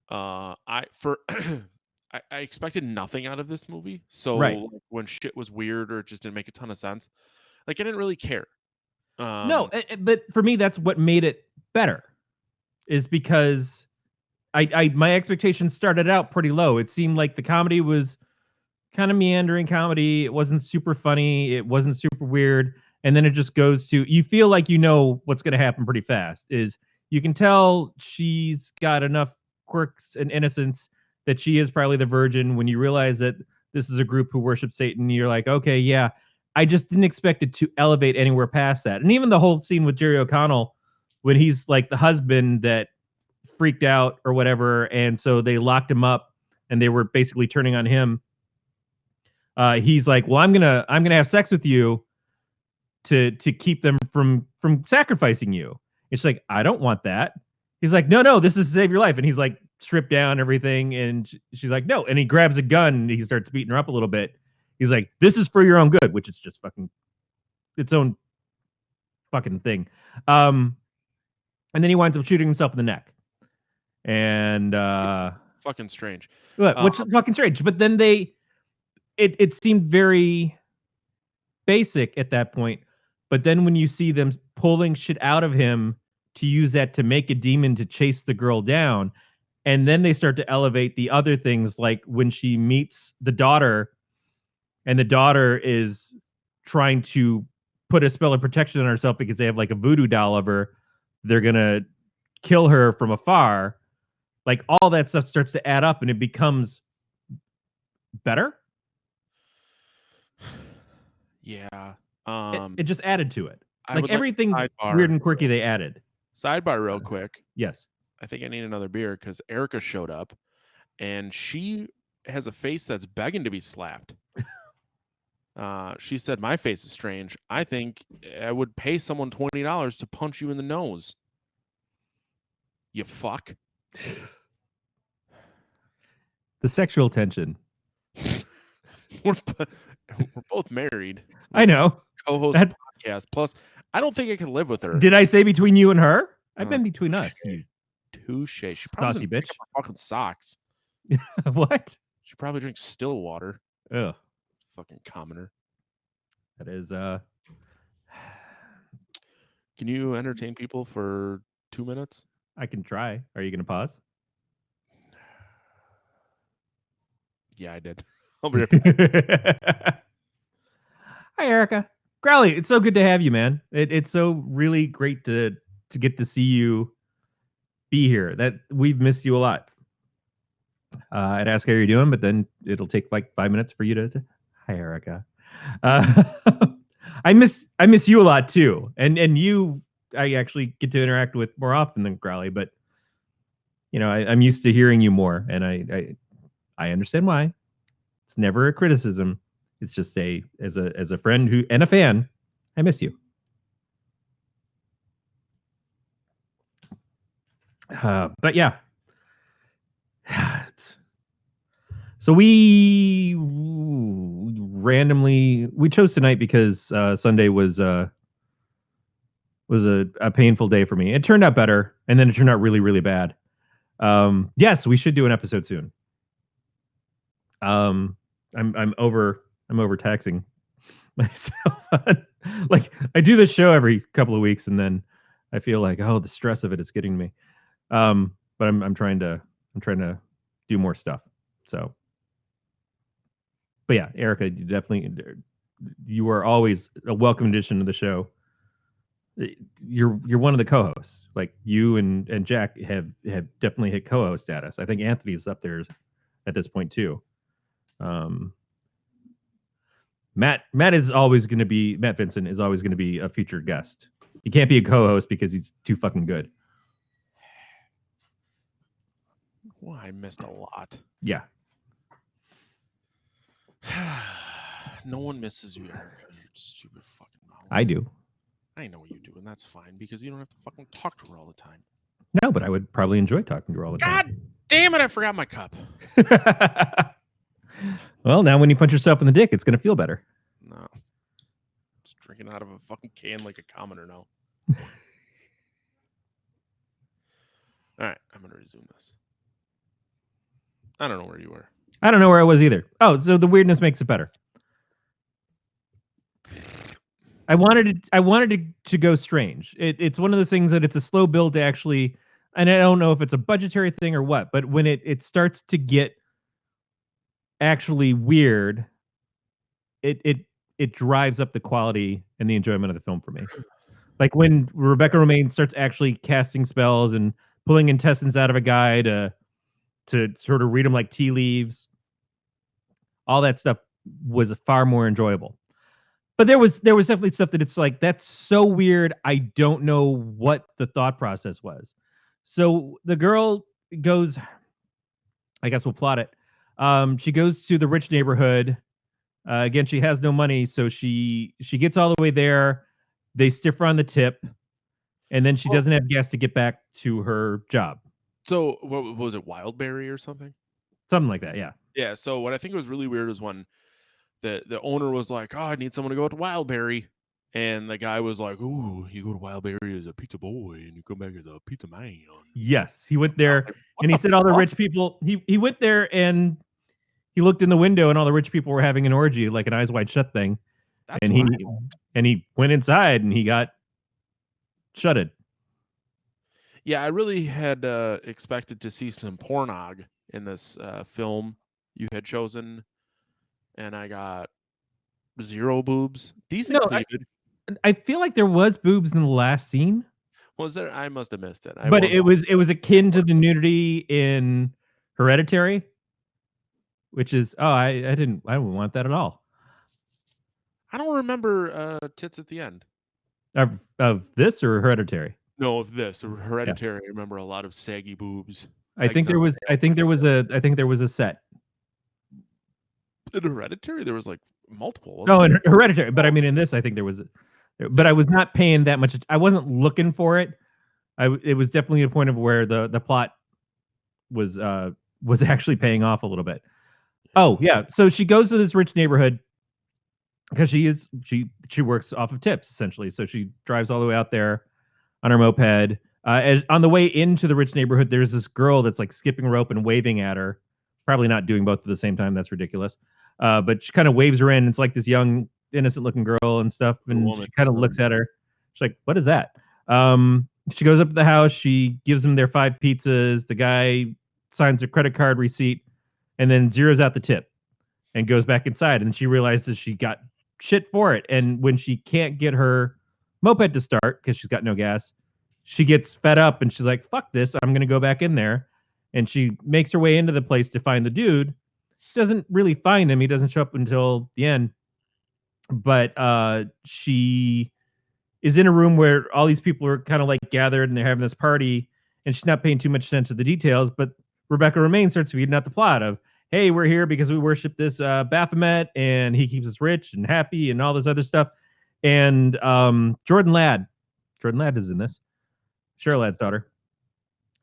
I for I expected nothing out of this movie. So Right. like, when shit was weird or it just didn't make a ton of sense, like I didn't really care. No, Um, but for me, that's what made it better, is because I my expectations started out pretty low. It seemed like the comedy was kind of meandering comedy. It wasn't super funny. It wasn't super weird. And then it just goes to, you feel like you know what's going to happen pretty fast. Is you can tell she's got enough quirks and innocence that she is probably the virgin. When you realize that this is a group who worship Satan, you're like, okay, yeah. I just didn't expect it to elevate anywhere past that. And even the whole scene with Jerry O'Connell, when he's like the husband that freaked out or whatever, and so they locked him up and they were basically turning on him. He's like, well, I'm gonna have sex with you to keep them from sacrificing you. It's like, I don't want that. He's like, no, this is to save your life. And he's like stripped down everything, and she's like, no. And he grabs a gun and he starts beating her up a little bit. He's like, this is for your own good, which is just fucking its own fucking thing. Um, and then he winds up shooting himself in the neck. And it's fucking strange. which is fucking strange. But then it seemed very basic at that point. But then when you see them pulling shit out of him to use that to make a demon to chase the girl down, and then they start to elevate the other things, like when she meets the daughter, and the daughter is trying to put a spell of protection on herself because they have like a voodoo doll of her. They're gonna kill her from afar. Like all that stuff starts to add up, and it becomes better. Yeah. It just added to it. I Like would like everything weird and quirky they added. sidebar real quick. Yes. I think I need another beer because Erica showed up and she has a face that's begging to be slapped. She said, my face is strange. I think I would pay someone $20 to punch you in the nose. You fuck. The sexual tension. we're both married. I know. Co-host a podcast. Plus, I don't think I can live with her. Did I say between you and her? I've been between us. You touche. She probably saucy bitch. Fucking socks. What? She probably drinks still water. Ugh. Fucking commoner. That is Can you entertain people for 2 minutes? I can try. Are you gonna pause? Yeah, I did. I'll be right back. Hi, Erica. Growly, it's so good to have you, man. It's so really great to get to see you be here. That we've missed you a lot. I'd ask how you're doing, but then it'll take like 5 minutes for you to hi, Erica. I miss you a lot too, and you I actually get to interact with more often than Growly, but you know I'm used to hearing you more, and I understand why. It's never a criticism. It's just as a friend who and a fan, I miss you. But yeah. So we randomly chose tonight because Sunday was a painful day for me. It turned out better, and then it turned out really, really bad. Yes, we should do an episode soon. I'm overtaxing myself. Like I do this show every couple of weeks, and then I feel like, oh, the stress of it is getting me. But I'm trying to do more stuff. So, but yeah, Erica, you are always a welcome addition to the show. You're one of the co-hosts. Like you and Jack have definitely hit co-host status. I think Anthony's up there at this point too. Matt Vincent is always going to be a featured guest. He can't be a co-host because he's too fucking good. Well, I missed a lot. Yeah. No one misses you, Erica. You stupid fucking mouth. I do. I know you do, and that's fine because you don't have to fucking talk to her all the time. No, but I would probably enjoy talking to her all the time. God damn it! I forgot my cup. Well, now when you punch yourself in the dick, it's going to feel better. No. Just drinking out of a fucking can like a commoner now. All right, I'm going to resume this. I don't know where you were. I don't know where I was either. Oh, so the weirdness makes it better. I wanted it to go strange. It's one of those things that it's a slow build to actually, and I don't know if it's a budgetary thing or what, but when it starts to get actually weird, it drives up the quality and the enjoyment of the film for me. Like when Rebecca Romaine starts actually casting spells and pulling intestines out of a guy to sort of read them like tea leaves, all that stuff was far more enjoyable. But there was definitely stuff that it's like, that's so weird. I don't know what the thought process was. So the girl goes, I guess we'll plot it. She goes to the rich neighborhood. Again, she has no money, so she gets all the way there. They stiff her on the tip, and then she doesn't have gas to get back to her job. So what was it, Wildberry or something? Something like that, yeah. Yeah, so what I think was really weird was when the owner was like, oh, I need someone to go to Wildberry. And the guy was like, ooh, you go to Wildberry as a pizza boy and you come back as a pizza man. Yes, he went there and he said all the rich people, he went there and he looked in the window and all the rich people were having an orgy, like an Eyes Wide Shut thing. That's and he went inside and he got shutted. Yeah, I really had expected to see some pornog in this film you had chosen, and I got zero boobs. Decent cleavage. I feel like there was boobs in the last scene. Was there? I must have missed it. But it was akin to the nudity in Hereditary, which is I didn't want that at all. I don't remember tits at the end. Of this or Hereditary? No, of this or Hereditary. Yeah. I remember a lot of saggy boobs. I think there was a set. In Hereditary, there was like multiple. No, Wasn't in Hereditary, but I mean, in this, I think there was, but I was not paying that much. I wasn't looking for it. It was definitely a point of where the plot was actually paying off a little bit. Oh yeah, so she goes to this rich neighborhood because she works off of tips essentially. So she drives all the way out there on her moped. As on the way into the rich neighborhood, there's this girl that's like skipping rope and waving at her. Probably not doing both at the same time. That's ridiculous. But she kind of waves her in. It's like this young, innocent-looking girl and stuff, a and woman. she kind of looks at her. She's like, "What is that?" She goes up to the house. She gives them their 5 pizzas. The guy signs a credit card receipt, and then zeroes out the tip, and goes back inside. And she realizes she got shit for it. And when she can't get her moped to start because she's got no gas, she gets fed up and she's like, fuck this, I'm gonna go back in there. And she makes her way into the place to find the dude. She doesn't really find him, he doesn't show up until the end. But she is in a room where all these people are kind of like gathered and they're having this party, and she's not paying too much attention to the details. But Rebecca Romaine starts feeding out the plot of, hey, we're here because we worship this Baphomet and he keeps us rich and happy and all this other stuff. And Jordan Ladd is in this. Cheryl Ladd's daughter.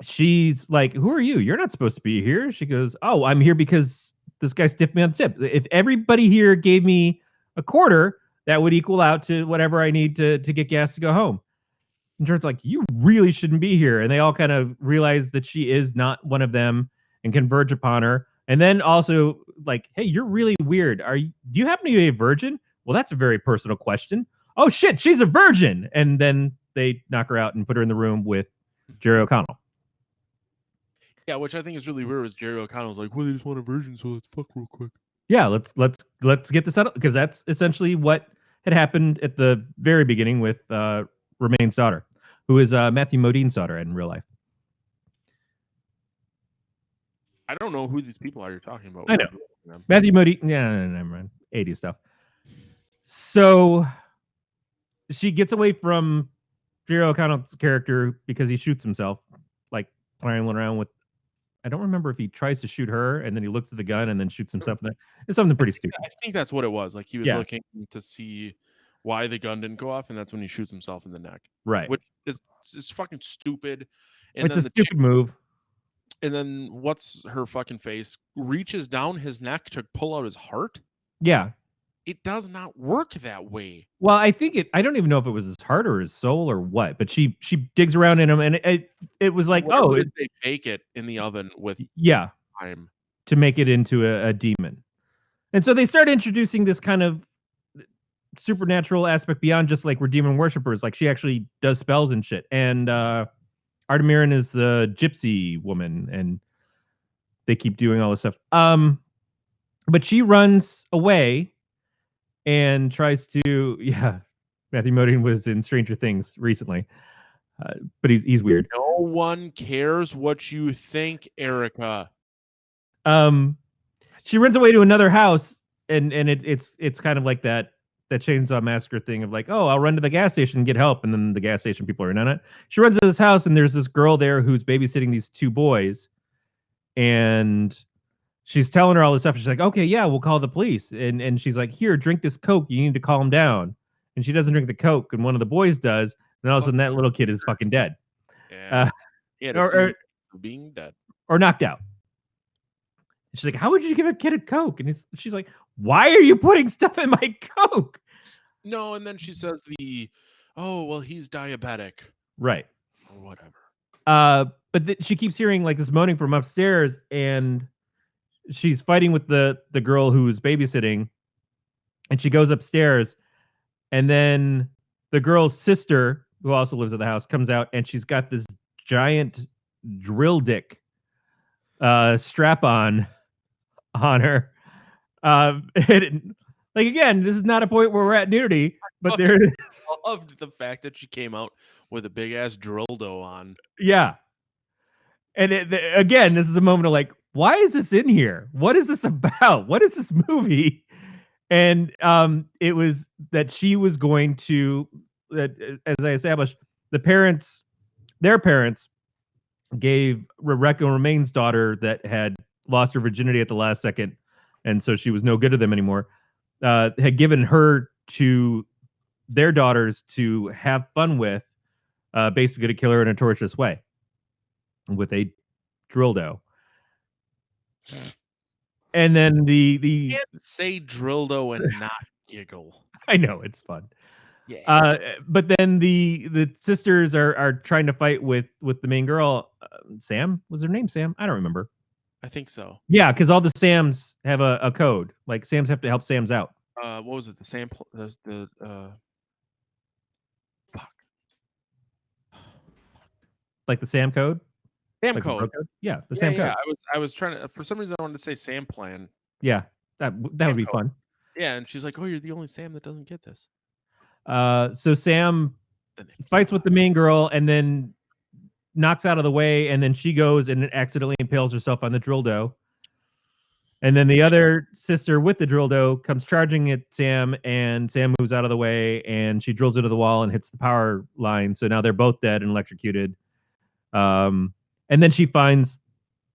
She's like, who are you? You're not supposed to be here. She goes, oh, I'm here because this guy stiffed me on the tip. If everybody here gave me a quarter, that would equal out to whatever I need to get gas to go home. And Jordan's like, you really shouldn't be here. And they all kind of realize that she is not one of them and converge upon her. And then also like, hey, you're really weird. Do you happen to be a virgin? Well, that's a very personal question. Oh shit, she's a virgin. And then they knock her out and put her in the room with Jerry O'Connell. Yeah, which I think is really weird. Was Jerry O'Connell's like, well, they just want a virgin, so let's fuck real quick. Yeah, let's get this out, because that's essentially what had happened at the very beginning with Romaine's daughter, who is Matthew Modine's daughter in real life. I don't know who these people are you're talking about. I know. Matthew Modine. Yeah, never mind. 80s stuff. So she gets away from Jerry O'Connell's character because he shoots himself, like playing around with. I don't remember if he tries to shoot her and then he looks at the gun and then shoots himself. It's something pretty stupid. I think that's what it was. Like he was looking to see why the gun didn't go off, and that's when he shoots himself in the neck. Right. Which is fucking stupid. And it's a stupid move. And then what's her fucking face? Reaches down his neck to pull out his heart? Yeah. It does not work that way. Well, I think I don't even know if it was his heart or his soul or what, but she digs around in him, and it was like, they bake it in the oven with time to make it into a demon. And so they start introducing this kind of supernatural aspect beyond just like we're demon worshippers. Like she actually does spells and shit. And Artemirin is the gypsy woman, and they keep doing all this stuff. But she runs away and tries to, Matthew Modine was in Stranger Things recently, but he's weird. No one cares what you think, Erica. She runs away to another house, and it's kind of like that Chainsaw Massacre thing of like, oh, I'll run to the gas station and get help, and then the gas station people are in on it. She runs to this house, and there's this girl there who's babysitting these 2 boys, and she's telling her all this stuff. She's like, okay, yeah, we'll call the police. And she's like, here, drink this Coke. You need to calm down. And she doesn't drink the Coke, and one of the boys does. And all of a sudden, that little kid is fucking dead. Yeah. Or being dead. Or knocked out. And she's like, how would you give a kid a Coke? And she's like, why are you putting stuff in my Coke? No, and then she says oh, well, he's diabetic. Right. Or whatever. But she keeps hearing like this moaning from upstairs, and she's fighting with the girl who's babysitting, and she goes upstairs, and then the girl's sister, who also lives at the house, comes out, and she's got this giant drill dick strap on her. Like, again, this is not a point where we're at nudity, but there it is. I loved the fact that she came out with a big ass dildo on. Yeah. And again, this is a moment of like, why is this in here? What is this about? What is this movie? And it was that she was going to, as I established, their parents gave Rebecca Romaine's daughter that had lost her virginity at the last second and so she was no good to them anymore. Had given her to their daughters to have fun with, basically to kill her in a torturous way with a dildo. And then the Can't say dildo and not giggle. I know it's fun. Yeah. But then the sisters are trying to fight with the main girl. Sam was her name. Sam, I don't remember. I think so. Yeah, because all the Sams have a code. Like Sams have to help Sams out. What was it? The sample, fuck. Like the Sam code, Sam like the bro code. code. Yeah, the Yeah, Sam yeah. code. I was trying to, for some reason I wanted to say Sam plan. Yeah, that would Sam be code. fun. Yeah, and she's like, "Oh, you're the only Sam that doesn't get this." So Sam Then they fights with the main girl and then knocks out of the way, and then she goes and accidentally impales herself on the dildo. And then the other sister with the dildo comes charging at Sam, and Sam moves out of the way, and she drills into the wall and hits the power line. So now they're both dead and electrocuted. And then she finds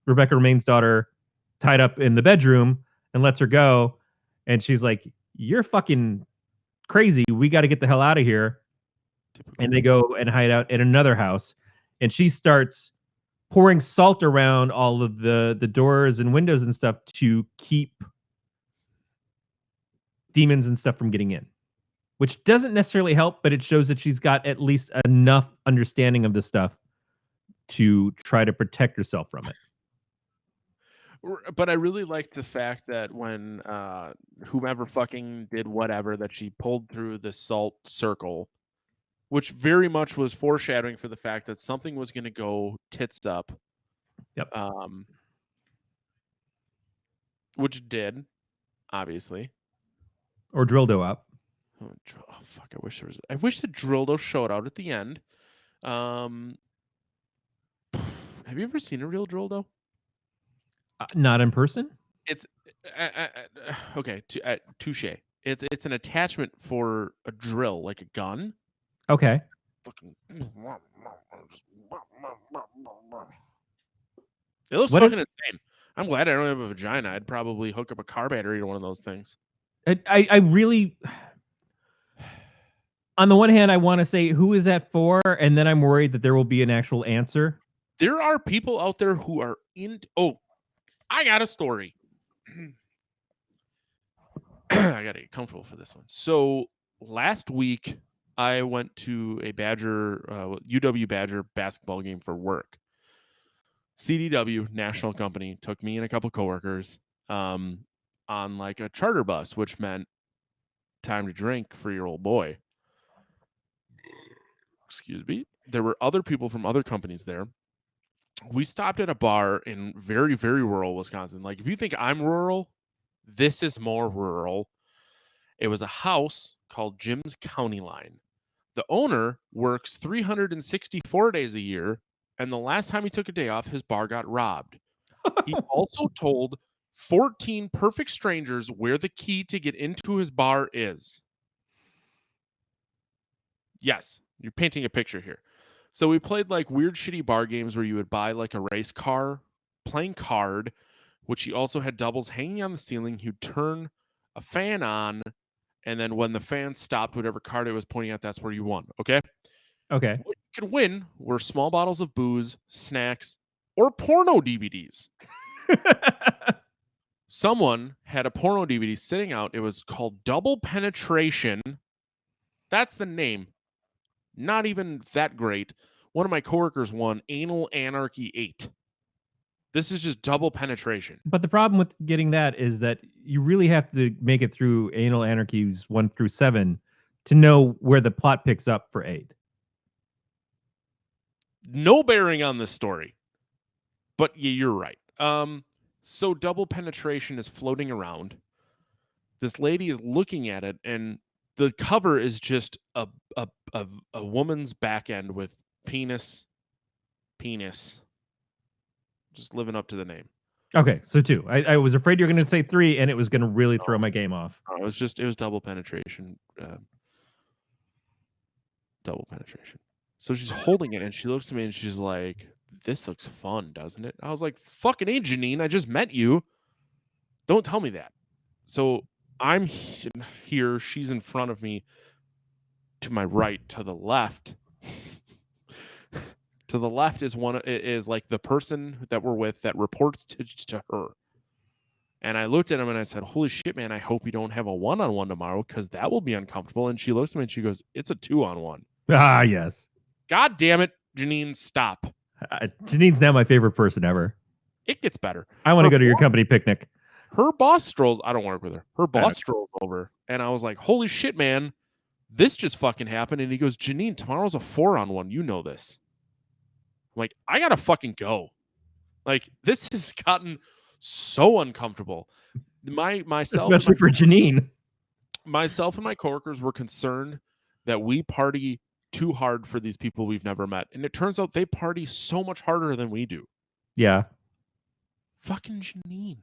Rebecca Romaine's daughter tied up in the bedroom and lets her go. And she's like, "You're fucking crazy. We got to get the hell out of here." Typical. And they go and hide out in another house. And she starts pouring salt around all of the doors and windows and stuff to keep demons and stuff from getting in, which doesn't necessarily help, but it shows that she's got at least enough understanding of this stuff to try to protect herself from it. But I really liked the fact that when whomever fucking did whatever, that she pulled through the salt circle, which very much was foreshadowing for the fact that something was going to go tits up. Yep. Which it did, obviously. Or dildo up. Oh, fuck! I wish the dildo showed out at the end. Have you ever seen a real dildo? Not in person. It's okay. Touche. It's an attachment for a drill, like a gun. Okay. Fucking. It looks What fucking insane. I'm glad I don't have a vagina. I'd probably hook up a car battery to one of those things. I really, on the one hand, I want to say, who is that for? And then I'm worried that there will be an actual answer. There are people out there who are in. Oh, I got a story. I got to get comfortable for this one. So last week, I went to a UW Badger basketball game for work. CDW, national company, took me and a couple coworkers on like a charter bus, which meant time to drink for your old boy. Excuse me. There were other people from other companies there. We stopped at a bar in very, very rural Wisconsin. Like, if you think I'm rural, this is more rural. It was a house called Jim's County Line. The owner works 364 days a year, and the last time he took a day off, his bar got robbed. He also told 14 perfect strangers where the key to get into his bar is. Yes, you're painting a picture here. So we played like weird shitty bar games where you would buy like a race car, playing card, which he also had doubles hanging on the ceiling. He'd turn a fan on, and then when the fan stopped, whatever card it was pointing at, that's where you won. Okay? Okay. What you could win were small bottles of booze, snacks, or porno DVDs. Someone had a porno DVD sitting out. It was called Double Penetration. That's the name. Not even that great. One of my coworkers won Anal Anarchy 8. This is just Double Penetration. But the problem with getting that is that you really have to make it through Anal Anarchies 1 through 7 to know where the plot picks up for 8. No bearing on this story. But yeah, you're right. So Double Penetration is floating around. This lady is looking at it, and the cover is just a woman's back end with penis, just living up to the name. Okay, so 2. I was afraid you were going to say 3, and it was going to really throw my game off. It was Double Penetration. Double Penetration. So she's holding it, and she looks at me, and she's like, "This looks fun, doesn't it?" I was like, "Fucking A, Janine, I just met you. Don't tell me that." So I'm here, she's in front of me. To my right, to the left. To the left is like the person that we're with that reports to her. And I looked at him and I said, "Holy shit, man! I hope you don't have a 1-on-1 tomorrow because that will be uncomfortable." And she looks at me and she goes, "It's a 2-on-1." Ah, yes. God damn it, Janine, stop. Janine's now my favorite person ever. It gets better. I want to go to your company picnic. Her boss strolls. I don't work with her. Her boss strolls over, and I was like, "Holy shit, man! This just fucking happened." And he goes, "Janine, tomorrow's a 4-on-1. You know this." I'm like, I gotta fucking go. Like, this has gotten so uncomfortable. Especially for Janine. Myself and my coworkers were concerned that we party too hard for these people we've never met. And it turns out they party so much harder than we do. Yeah. Fucking Janine.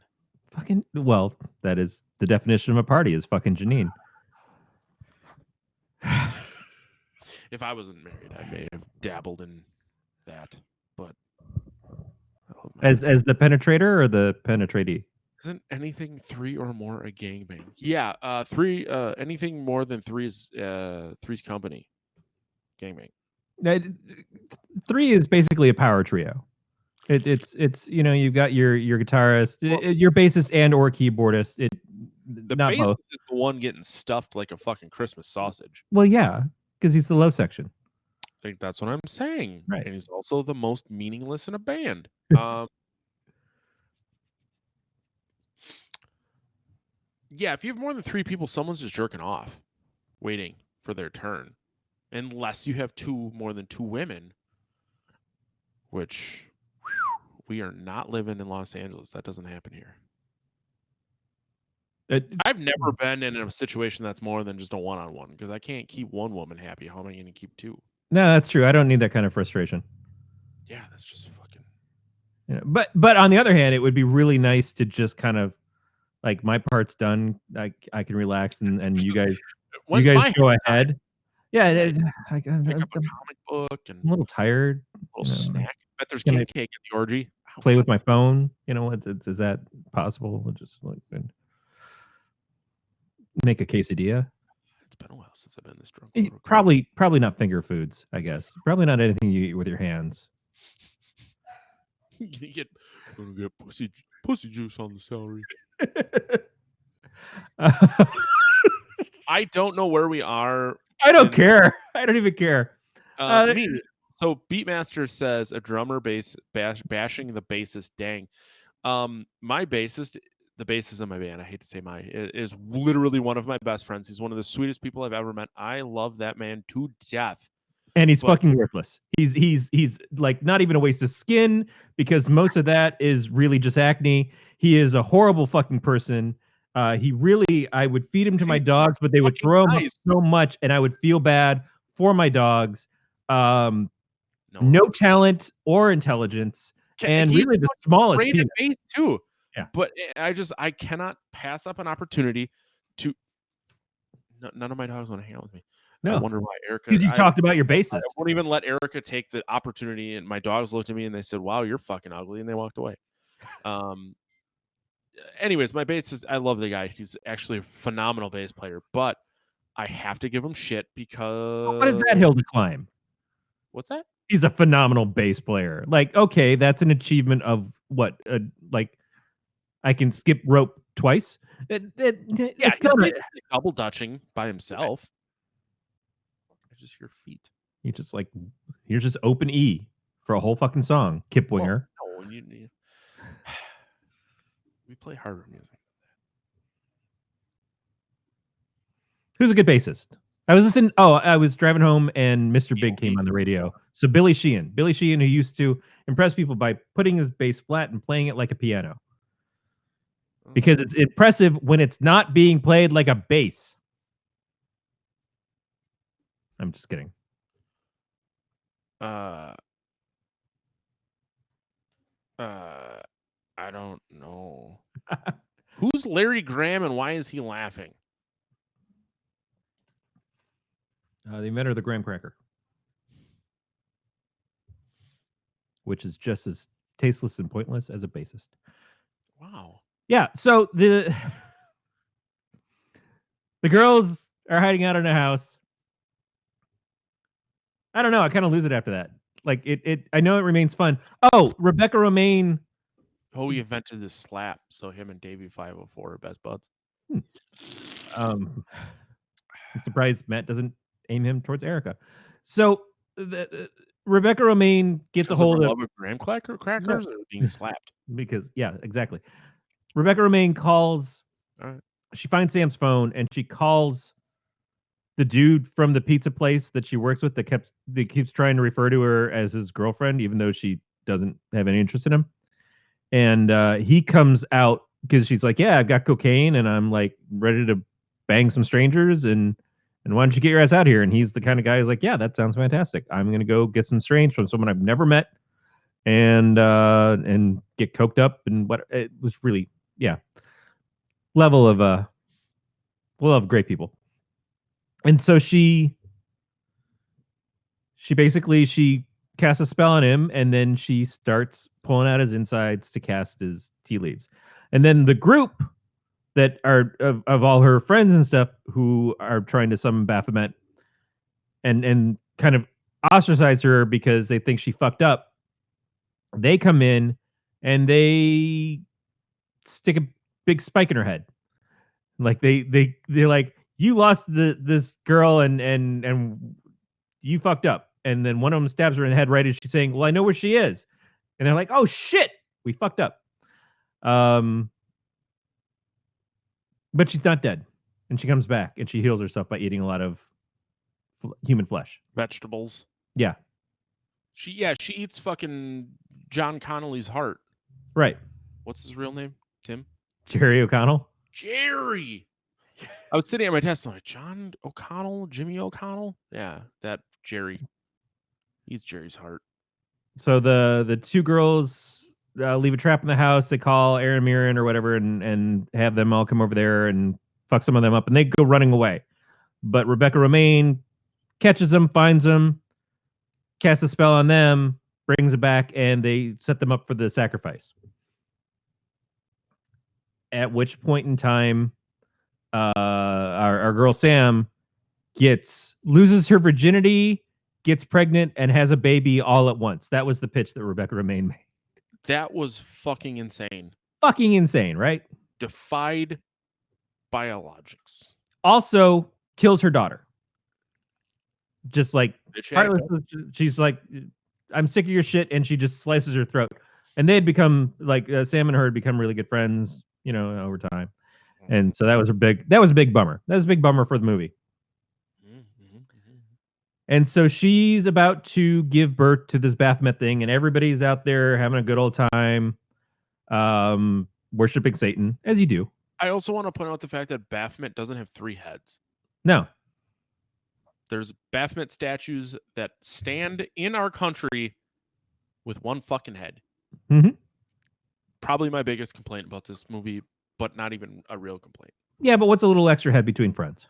Well, that is the definition of a party is fucking Janine. If I wasn't married, I may have dabbled in that. But as the penetrator or the penetratee? Isn't anything 3 or more a gangbang? Yeah, 3. Anything more than 3 is three's company. Gangbang. 3 is basically a power trio. It's you've got your guitarist, your bassist and or keyboardist. The not bassist both. is the one getting stuffed like a fucking Christmas sausage. Well, yeah, because he's the low section. Like, that's what I'm saying. Right. And he's also the most meaningless in a band. Yeah, if you have more than 3 people, someone's just jerking off, waiting for their turn. Unless you have more than 2 women, which we are not living in Los Angeles. That doesn't happen here. I've never been in a situation that's more than just a 1-on-1 because I can't keep one woman happy. How am I going to keep 2? No, that's true. I don't need that kind of frustration. Yeah, that's just fucking. But on the other hand, it would be really nice to just kind of like my part's done. I can relax and you guys go ahead. Yeah, pick up a comic book and I'm a little tired. A little snack. Bet there's king cake at the orgy. Play with my phone. Is that possible? We'll just like make a quesadilla. It's been a while since I've been this drunk. Probably not finger foods, I guess. Probably not anything you eat with your hands. Gonna get pussy juice on the celery. I don't know where we are. I don't care. I don't even care. So Beatmaster says a drummer bashing the bassist. Dang. My bassist, the bassist of my band, I hate to say is literally one of my best friends. He's one of the sweetest people I've ever met. I love that man to death. And he's fucking worthless. He's like not even a waste of skin because most of that is really just acne. He is a horrible fucking person. I would feed him to my dogs, but they would throw him up so much, and I would feel bad for my dogs. No talent or intelligence, and really the smallest penis. Bass too. Yeah, but I cannot pass up an opportunity to. None of my dogs want to hang out with me. No. I wonder why Erica. Because you talked about your bassist. I won't even let Erica take the opportunity, and my dogs looked at me and they said, "Wow, you're fucking ugly," and they walked away. Anyways, my bassist, I love the guy. He's actually a phenomenal bass player, but I have to give him shit because. What is that hill to climb? What's that? He's a phenomenal bass player. Like, okay, that's an achievement of what? Like, I can skip rope twice. It's not basically double dutching by himself. I just hear feet. You're just open E for a whole fucking song, Kipwinger. Well, no, we play harder music. Who's a good bassist? I was driving home and Mr. Big came on the radio. So Billy Sheehan, who used to impress people by putting his bass flat and playing it like a piano. Because it's impressive when it's not being played like a bass. I'm just kidding. I don't know. Who's Larry Graham and why is he laughing? The inventor of the graham cracker, which is just as tasteless and pointless as a bassist. Wow. Yeah. So The girls are hiding out in a house. I don't know. I kind of lose it after that. Like it. I know it remains fun. Oh, Rebecca Romaine. Oh, he invented this slap, so him and Davey 504 are best buds. I'm surprised Matt doesn't aim him towards Erica. So Rebecca Romaine gets a Because of her hold of love of graham crackers or being slapped. because yeah, exactly. Rebecca Romaine calls. All right. She finds Sam's phone and she calls the dude from the pizza place that she works with that keeps trying to refer to her as his girlfriend, even though she doesn't have any interest in him. And he comes out because she's like, "Yeah, I've got cocaine and I'm like ready to bang some strangers and why don't you get your ass out here?" And he's the kind of guy who's like, "Yeah, that sounds fantastic. I'm gonna go get some strange from someone I've never met and get coked up." And what it was really, yeah, level of great people. And so she basically she casts a spell on him and then she starts pulling out his insides to cast his tea leaves. And then the group that are of all her friends and stuff who are trying to summon Baphomet and kind of ostracize her because they think she fucked up. They come in and they stick a big spike in her head. Like they're like, "You lost this girl and you fucked up." And then one of them stabs her in the head right as she's saying, "Well, I know where she is." And they're like, "Oh shit, we fucked up." But she's not dead, and she comes back and she heals herself by eating a lot of human flesh. Vegetables. Yeah, She eats fucking John Connolly's heart. right. What's his real name? Tim? Jerry O'Connell. Jerry. I was sitting at my desk, I'm like, John O'Connell, Jimmy O'Connell? Yeah, that Jerry. He eats Jerry's heart. So the two girls leave a trap in the house. They call Aaron Mirren or whatever and have them all come over there and fuck some of them up, and they go running away. But Rebecca Romaine catches them, finds them, casts a spell on them, brings it back, and they set them up for the sacrifice. At which point in time, our girl Sam loses her virginity, gets pregnant, and has a baby all at once. That was the pitch that Rebecca Romaine made. That was fucking insane. Fucking insane, right? Defied biologics. Also kills her daughter. Just like Bitch, she's like, "I'm sick of your shit," and she just slices her throat. And they had become like Sam and her had become really good friends, over time. And so that was a big bummer. That was a big bummer for the movie. And so she's about to give birth to this Baphomet thing, and everybody's out there having a good old time, worshiping Satan, as you do. I also want to point out the fact that Baphomet doesn't have 3 heads. No. There's Baphomet statues that stand in our country with 1 fucking head. Mm-hmm. Probably my biggest complaint about this movie, but not even a real complaint. Yeah, but what's a little extra head between friends?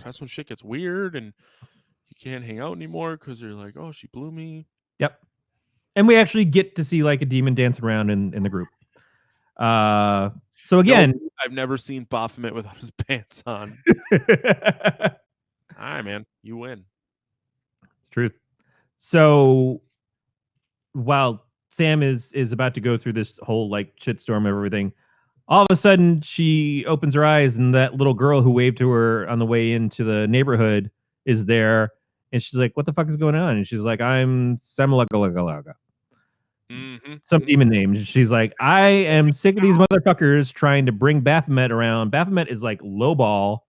That's when shit gets weird and you can't hang out anymore because you're like, "Oh, she blew me." Yep. And we actually get to see like a demon dancing around in the group. So again, I've never seen Baphomet without his pants on. All right, man, you win. It's truth. So while Sam is about to go through this whole like shitstorm of everything, all of a sudden she opens her eyes and that little girl who waved to her on the way into the neighborhood is there, and she's like, "What the fuck is going on?" And she's like, "I'm Samalagalaga." Some demon name. She's like, "I am sick of these motherfuckers trying to bring Baphomet around. Baphomet is like lowball.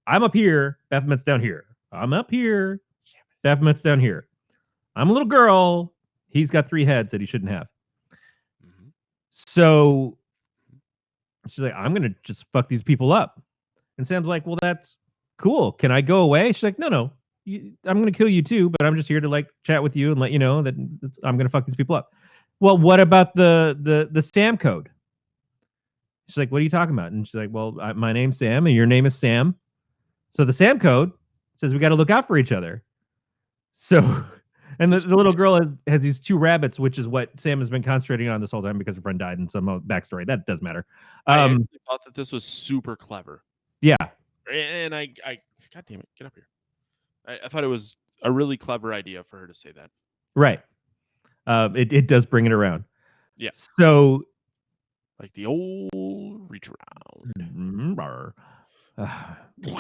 I'm up here. Baphomet's down here. I'm up here. Baphomet's down here. I'm a little girl. He's got 3 heads that he shouldn't have." So she's like, "I'm gonna just fuck these people up." And Sam's like, "Well, that's cool. Can I go away?" She's like, "No. I'm gonna kill you too, but I'm just here to like chat with you and let you know that I'm gonna fuck these people up." "Well, what about the Sam code?" She's like, "What are you talking about?" And she's like, "Well, my name's Sam and your name is Sam. So the Sam code says we got to look out for each other." So And the little girl has these 2 rabbits, which is what Sam has been concentrating on this whole time because her friend died and some backstory. That does matter. I actually thought that this was super clever. Yeah. And I God damn it, get up here. I thought it was a really clever idea for her to say that. Right. It does bring it around. Yeah. So Like the old reach around.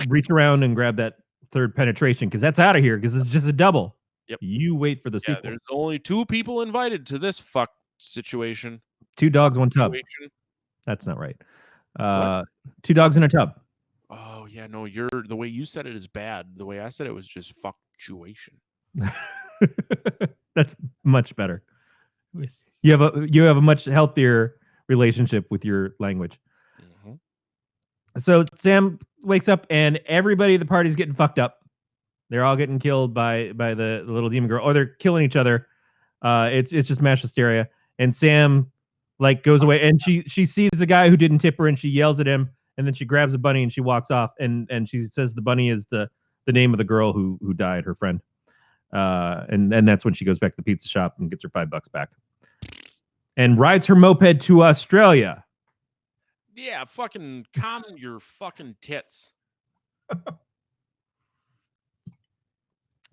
Reach around and grab that third penetration because that's out of here because it's just a double. Yep. You wait for the Yeah, sequel. there's only 2 people invited to this fuck situation. 2 dogs, 1 tub. Situation. That's not right. What? 2 dogs in a tub. Oh yeah, no, the way you said it is bad. The way I said it was just fuckuation. That's much better. Yes. You have a much healthier relationship with your language. Mm-hmm. So Sam wakes up and everybody at the party's getting fucked up. They're all getting killed by the little demon girl, or they're killing each other. It's just mass hysteria. And Sam like goes away, and she sees a guy who didn't tip her, and she yells at him, and then she grabs a bunny and she walks off, and she says the bunny is the name of the girl who died, her friend. And that's when she goes back to the pizza shop and gets her $5 back, and rides her moped to Australia. Yeah, fucking calm your fucking tits.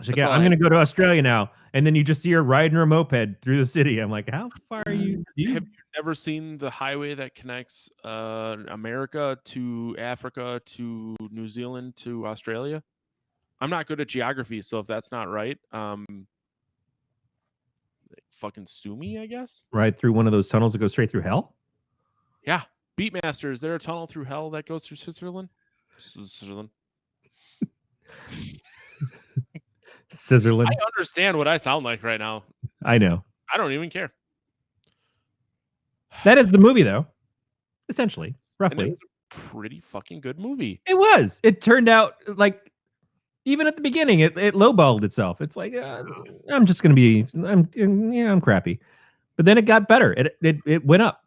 She's like, yeah, I'm going to go to Australia now. And then you just see her riding her moped through the city. I'm like, how far are you? Have you never seen the highway that connects America to Africa to New Zealand to Australia? I'm not good at geography, so if that's not right, fucking sue me, I guess. Ride through one of those tunnels that go straight through hell? Yeah. Beatmaster, is there a tunnel through hell that goes through Switzerland? Switzerland. Scissorland. I understand what I sound like right now. I know. I don't even care. That is the movie, though. Essentially, roughly. And it was a pretty fucking good movie. It was. It turned out like even at the beginning, it lowballed itself. It's like I'm just gonna be I'm crappy, but then it got better. It went up.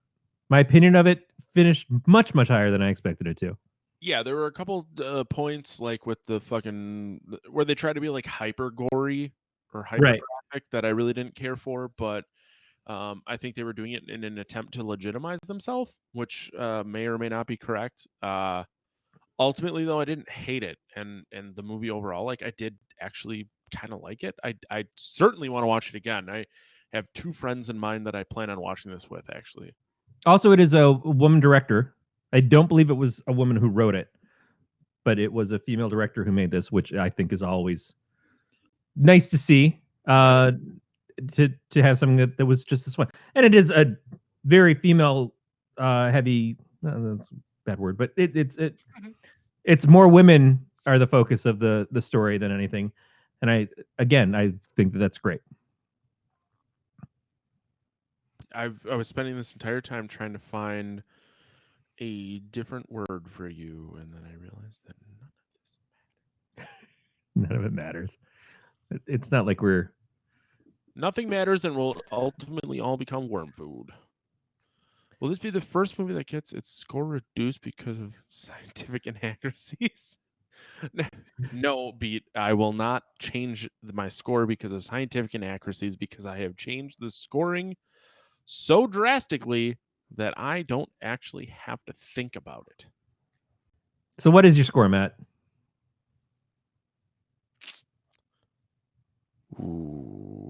My opinion of it finished much higher than I expected it to. Yeah, there were a couple points like with the fucking where they try to be like hyper gory or hyper graphic that I really didn't care for, but I think they were doing it in an attempt to legitimize themselves, which may or may not be correct. Ultimately, though, I didn't hate it, and the movie overall, like I did actually kind of like it. I certainly want to watch it again. I have 2 friends in mind that I plan on watching this with, actually. Also, it is a woman director. I don't believe it was a woman who wrote it, but it was a female director who made this, which I think is always nice to see. To have something that was just this fun, and it is a very female heavy. That's a bad word, but it's more women are the focus of the story than anything, and I think that's great. I was spending this entire time trying to find a different word for you, and then I realized that none of it matters. It's not like we're nothing matters, and we'll ultimately all become worm food. Will this be the first movie that gets its score reduced because of scientific inaccuracies? No, Beat. I will not change my score because of scientific inaccuracies, because I have changed the scoring so drastically that I don't actually have to think about it. So what is your score, Matt? Ooh.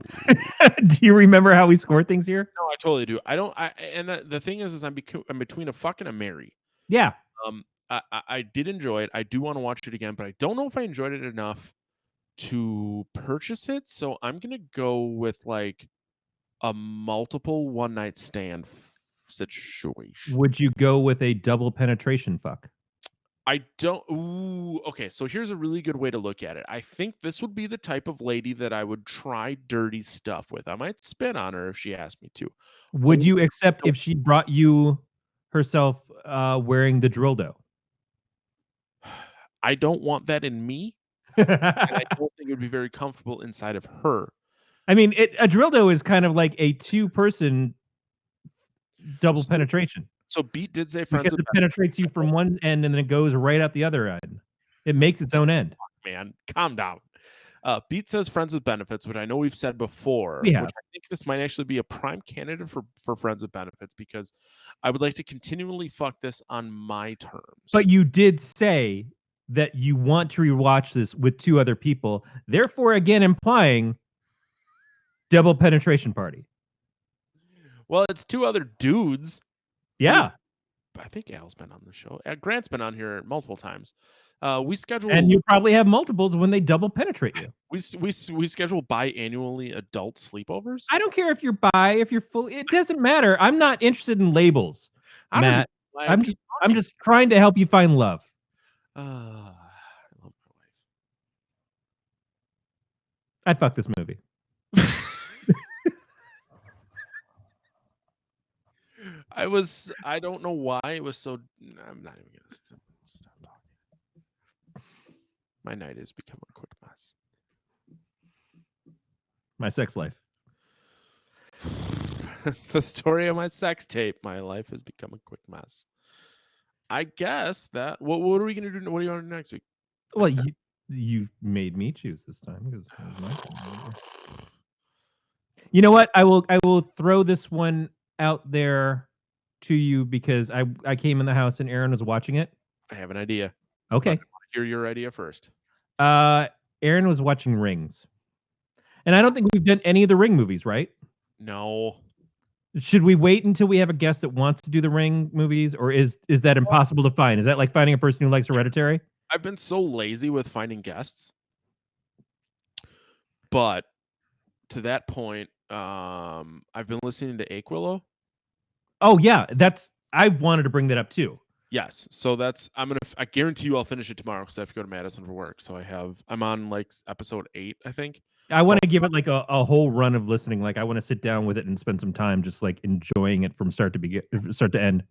Do you remember how we score things here? No, I totally do. I don't. And the thing is I'm between a fuck and a Mary. Yeah. I did enjoy it. I do want to watch it again, but I don't know if I enjoyed it enough to purchase it. So I'm gonna go with like a multiple one night stand situation. Would you go with a double penetration fuck? I don't. Ooh, okay. So here's a really good way to look at it. I think this would be the type of lady that I would try dirty stuff with. I might spit on her if she asked me to. Would you accept if she brought you herself wearing the dildo? I don't want that in me, and I don't think it would be very comfortable inside of her. I mean, a dildo is kind of like a 2-person double penetration. So Beat did say friends because it penetrates you from one end and then it goes right out the other end. It makes its own end. Man, calm down. Beat says friends with benefits, which I know we've said before. We have. Which I think this might actually be a prime candidate for friends with benefits because I would like to continually fuck this on my terms. But you did say that you want to rewatch this with 2 other people, therefore again implying double penetration party. Well, it's 2 other dudes. Yeah. I think Al's been on the show. Grant's been on here multiple times. We schedule And you probably have multiples when they double penetrate you. we schedule biannually adult sleepovers. I don't care if you're bi, if you're full. It doesn't matter. I'm not interested in labels, I don't Matt. even know why I keep I'm just trying to help you find love. I love my I'd fuck this movie. wife. I don't know why it was so. I'm not even gonna stop talking. My night has become a quick mess. My sex life. It's the story of my sex tape. My life has become a quick mess. I guess that. What are we gonna do? What do you want to do next week? Well, you made me choose this time because it was my turn. You know what? I will throw this one out there to you because I came in the house and Aaron was watching it. I have an idea. Okay. I want to hear your idea first. Aaron was watching Rings. And I don't think we've done any of the Ring movies, right? No. Should we wait until we have a guest that wants to do the Ring movies, or is that impossible to find? Is that like finding a person who likes Hereditary? I've been so lazy with finding guests. But to that point, I've been listening to Aquilo. Oh yeah, I wanted to bring that up too. Yes, so I guarantee you I'll finish it tomorrow because I have to go to Madison for work. So I'm on like episode 8, I think. I want to give it like a whole run of listening. Like I want to sit down with it and spend some time just like enjoying it from start to end.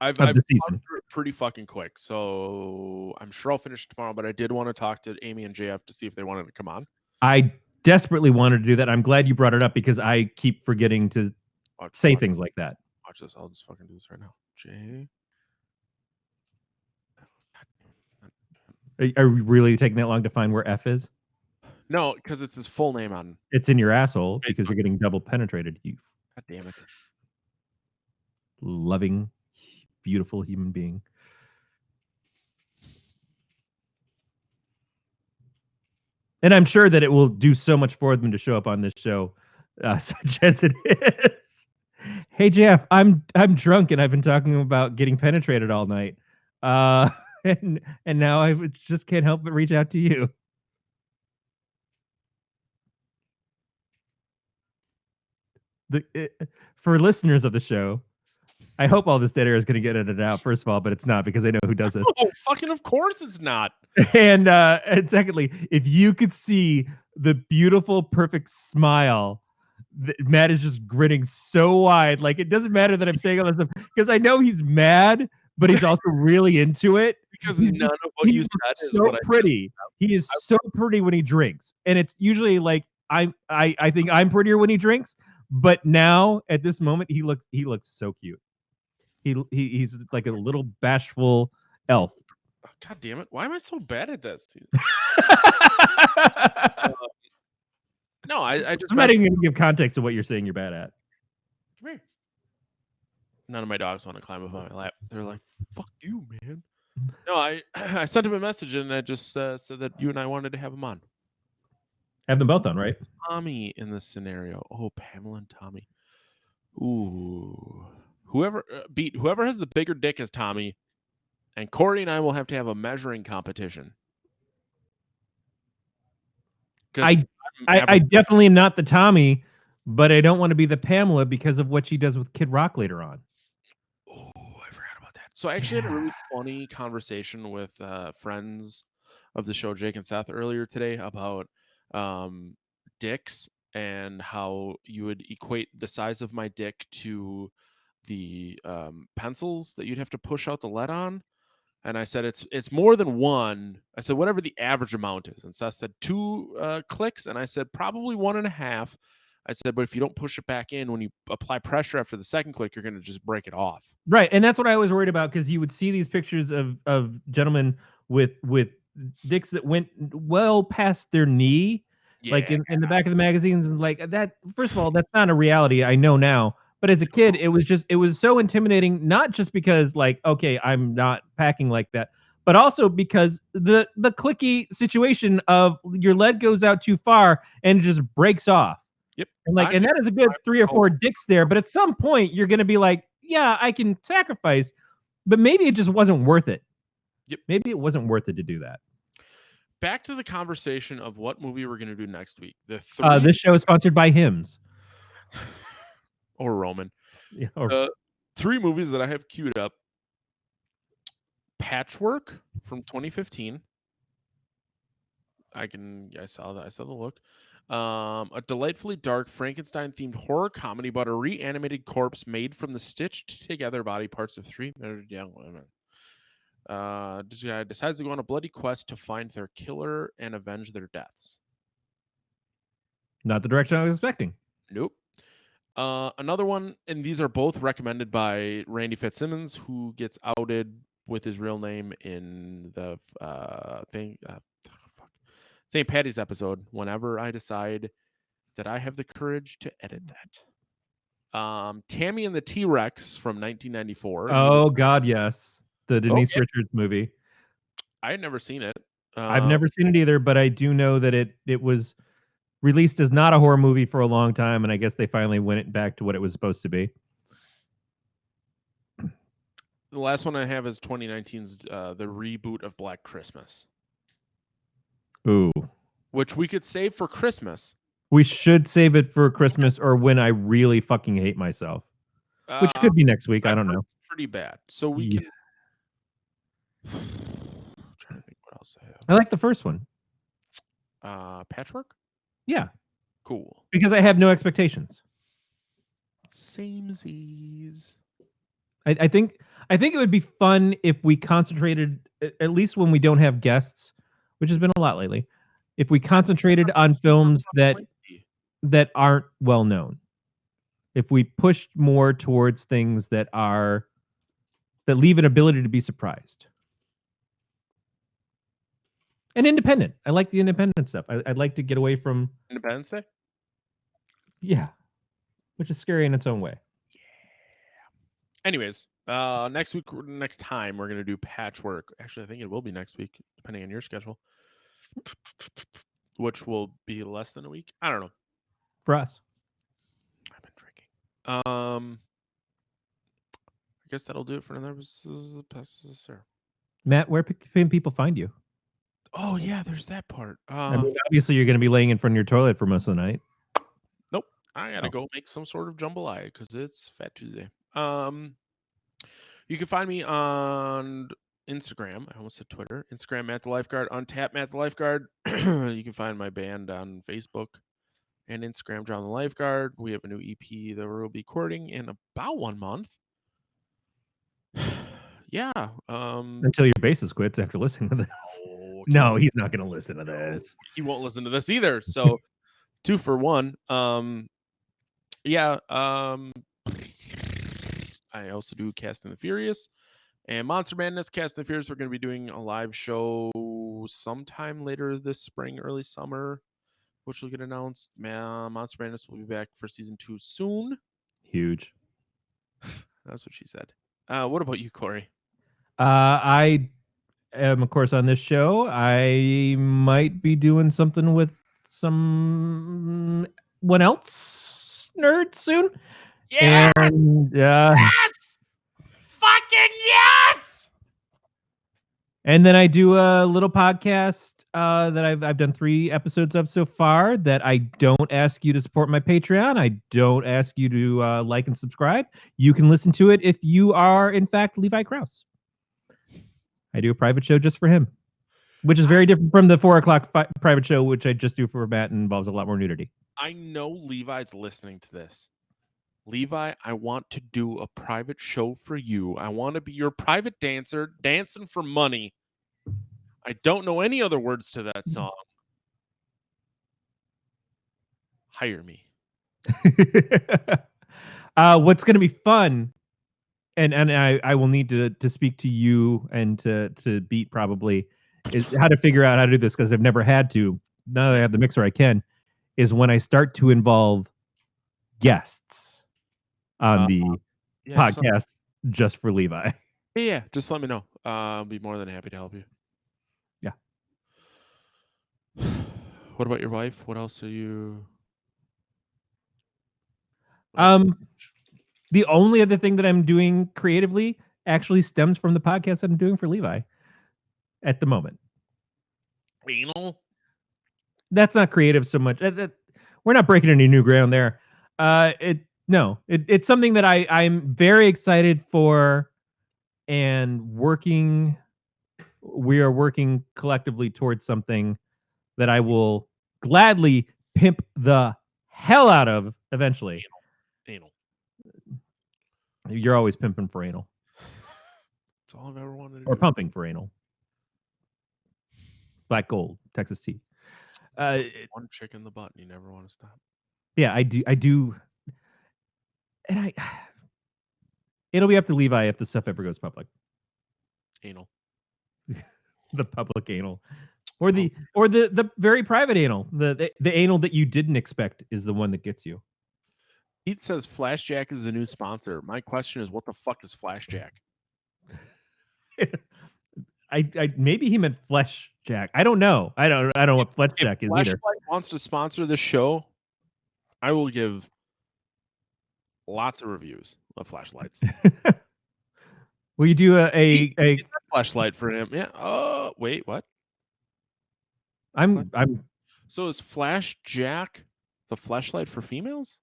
I've the gone season. through it pretty fucking quick, so I'm sure I'll finish it tomorrow. But I did want to talk to Amy and JF to see if they wanted to come on. I desperately wanted to do that. I'm glad you brought it up because I keep forgetting to say things like that. Watch this. I'll just fucking do this right now. J. Are we really taking that long to find where F is? No, because it's his full name on. It's in your asshole because you're getting double penetrated. You God damn it. Loving, beautiful human being. And I'm sure that it will do so much for them to show up on this show, such as it is. Hey Jeff, I'm drunk and I've been talking about getting penetrated all night, and now I just can't help but reach out to you. For listeners of the show, I hope all this dead air is going to get edited out, first of all, but it's not because I know who does this. Oh, fucking of course it's not. And secondly, if you could see the beautiful, perfect smile that Matt is just grinning so wide, like it doesn't matter that I'm saying all this stuff because I know he's mad, but he's also really into it. Because none of what you said is so what pretty. He is so pretty when he drinks, and it's usually like I think I'm prettier when he drinks, but now at this moment he looks so cute. He's like a little bashful elf. Oh, God damn it! Why am I so bad at this? No, I just. I'm not even going to give context to what you're saying you're bad at. Come here. None of my dogs want to climb up on my lap. They're like, "Fuck you, man." No, I sent him a message and I just said that you and I wanted to have him on. Have them both on, right? Tommy in this scenario. Oh, Pamela and Tommy. Ooh. Whoever has the bigger dick is Tommy, and Corey and I will have to have a measuring competition. I definitely am not the Tommy, but I don't want to be the Pamela because of what she does with Kid Rock later on. Oh, I forgot about that. So I actually had a really funny conversation with friends of the show, Jake and Seth, earlier today about dicks and how you would equate the size of my dick to the pencils that you'd have to push out the lead on. And I said, it's more than one. I said, whatever the average amount is. And Seth said 2 clicks. And I said, probably 1.5. I said, but if you don't push it back in, when you apply pressure after the second click, you're going to just break it off. Right. And that's what I was worried about because you would see these pictures of gentlemen with dicks that went well past their knee, like Yeah. in the back of the magazines, and like that. First of all, that's not a reality. I know now. But as a kid, it was so intimidating, not just because like, okay, I'm not packing like that, but also because the clicky situation of your leg goes out too far and it just breaks off. Yep. And like, I and knew that is a good I 3 or was 4 dicks there, but at some point you're gonna be like, yeah, I can sacrifice, but maybe it just wasn't worth it. Yep. Maybe it wasn't worth it to do that. Back to the conversation of what movie we're going to do next week. The three This show is sponsored by Hims. or Roman. Yeah, or The 3 movies that I have queued up. Patchwork from 2015. I saw that. I saw the look. A delightfully dark Frankenstein-themed horror comedy about a reanimated corpse made from the stitched together body parts of 3 young women. This guy decides to go on a bloody quest to find their killer and avenge their deaths. not the direction I was expecting. Nope. Another one, and these are both recommended by Randy Fitzsimmons, who gets outed with his real name in the St. Patty's episode. Whenever I decide that I have the courage to edit that. Tammy and the T-Rex from 1994. Oh God, yes, the Oh, Denise yeah. Richards movie. I had never seen it. I've never seen it either, but I do know that it was released as not a horror movie for a long time, and I guess they finally went it back to what it was supposed to be. The last one I have is 2019's the reboot of Black Christmas, Ooh, which we could save for Christmas. we should save it for Christmas or when I really fucking hate myself, which could be next week. I don't know. It's pretty bad. So we Yeah. can. Trying to think what else I have. I like the first one. Patchwork. Yeah, Cool. because I have no expectations. Samesies. I think it would be fun if we concentrated, at least when we don't have guests, which has been a lot lately. If we concentrated on films that aren't well known, if we pushed more towards things that leave an ability to be surprised and independent. I like the independent stuff. I'd like to get away from Independence Day. which is scary in its own way. Anyways, next time we're gonna do Patchwork. Actually, I think it will be next week, depending on your schedule, which will be less than a week. I don't know. For us, I've been drinking. I guess that'll do it for another episode. Matt, where can people find you? Oh yeah, there's that part. I mean, obviously, you're going to be laying in front of your toilet for most of the night. Nope. I gotta go make some sort of jambalaya because it's Fat Tuesday. You can find me on Instagram. I almost said Twitter. Instagram, Matt the Lifeguard. On Tap, Matt the Lifeguard. You can find my band on Facebook and Instagram, John the Lifeguard. We have a new EP that we'll be recording in about 1 month. Yeah. Until your bassist quits after listening to this. Oh, No, he's not going to listen to this. he won't listen to this either. So 2 for 1. Yeah. I also do Cast and the Furious and Monster Madness. Cast and the Furious, we're going to be doing a live show sometime later this spring, early summer, which will get announced. Monster Madness will be back for season 2 soon. Huge. That's what she said. What about you, Corey? I am, of course, on this show. I might be doing something with someone else nerd soon. Yeah. And, Yes. Fucking yes. And then I do a little podcast that I've done 3 episodes of so far that I don't ask you to support my Patreon. I don't ask you to like and subscribe. You can listen to it if you are, in fact, Levi Krause. I do a private show just for him, which is very different from the 4 o'clock private show, which I just do for Matt and involves a lot more nudity. I know Levi's listening to this. Levi, I want to do a private show for you. I want to be your private dancer, dancing for money. I don't know any other words to that song. Hire me. What's going to be fun, and I will need to speak to you and to Beat probably, is how to figure out how to do this because I've never had to. Now that I have the mixer, I can. Is when I start to involve guests on the Yeah, podcast just for Levi. yeah, just let me know. I'll be more than happy to help you. Yeah. What about your wife? What else are you? The only other thing that I'm doing creatively actually stems from the podcast that I'm doing for Levi at the moment. Anal? That's not creative so much. We're not breaking any new ground there. It's something that I'm very excited for and working. We are working collectively towards something that I will gladly pimp the hell out of eventually. Anal. You're always pimping for anal. That's all I've ever wanted to Or do. pumping for anal. Black Gold, Texas tea. One chick in the butt, and you never want to stop. Yeah, I do, and it'll be up to Levi if the stuff ever goes public. Anal. The public anal, or the very private anal. The anal that you didn't expect is the one that gets you. Pete says Flashjack is the new sponsor. My question is, what the fuck is Flashjack? I maybe he meant Flesh Jack. I don't know. I don't know what Flesh Jack is either. If Flashlight wants to sponsor this show, I will give lots of reviews of flashlights. Will you do a flashlight for him? Yeah. Oh, wait, what? I'm So is Flashjack the flashlight for females?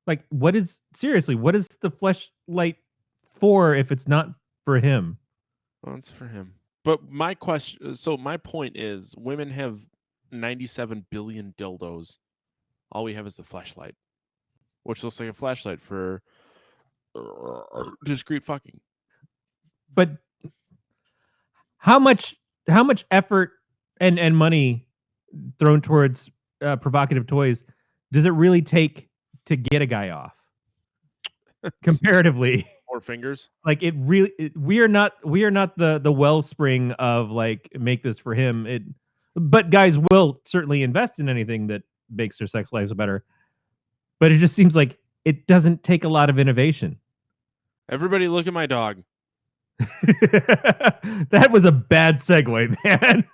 Like, what is the fleshlight for if it's not for him? Well, it's for him. But my point is, women have 97 billion dildos. All we have is the flashlight, which looks like a flashlight for discreet fucking. But how much effort and money thrown towards provocative toys does it really take to get a guy off? Comparatively, 4 fingers. Like we are not the wellspring of like make this for him. But guys will certainly invest in anything that makes their sex lives better. But it just seems like it doesn't take a lot of innovation. Everybody look at my dog. That was a bad segue, man.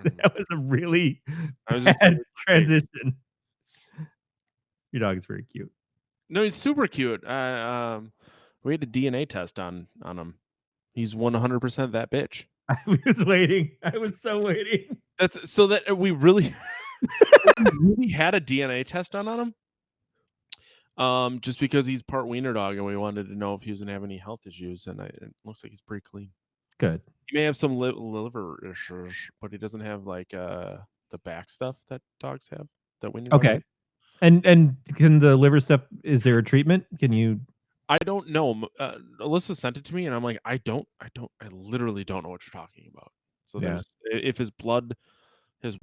That was a really bad transition. Your dog is very cute. No, he's super cute. We had a DNA test on him. He's 100% that bitch. I was waiting. I was so waiting. That's so that we really, really had a DNA test on him. Just because he's part wiener dog, and we wanted to know if he was gonna have any health issues, and it looks like he's pretty clean. Good. He may have some liver issues, but he doesn't have like the back stuff that dogs have. That wiener dogs have. And can the liver stuff? Is there a treatment? Can you? I don't know. Alyssa sent it to me, and I'm like, I literally don't know what you're talking about. So there's if his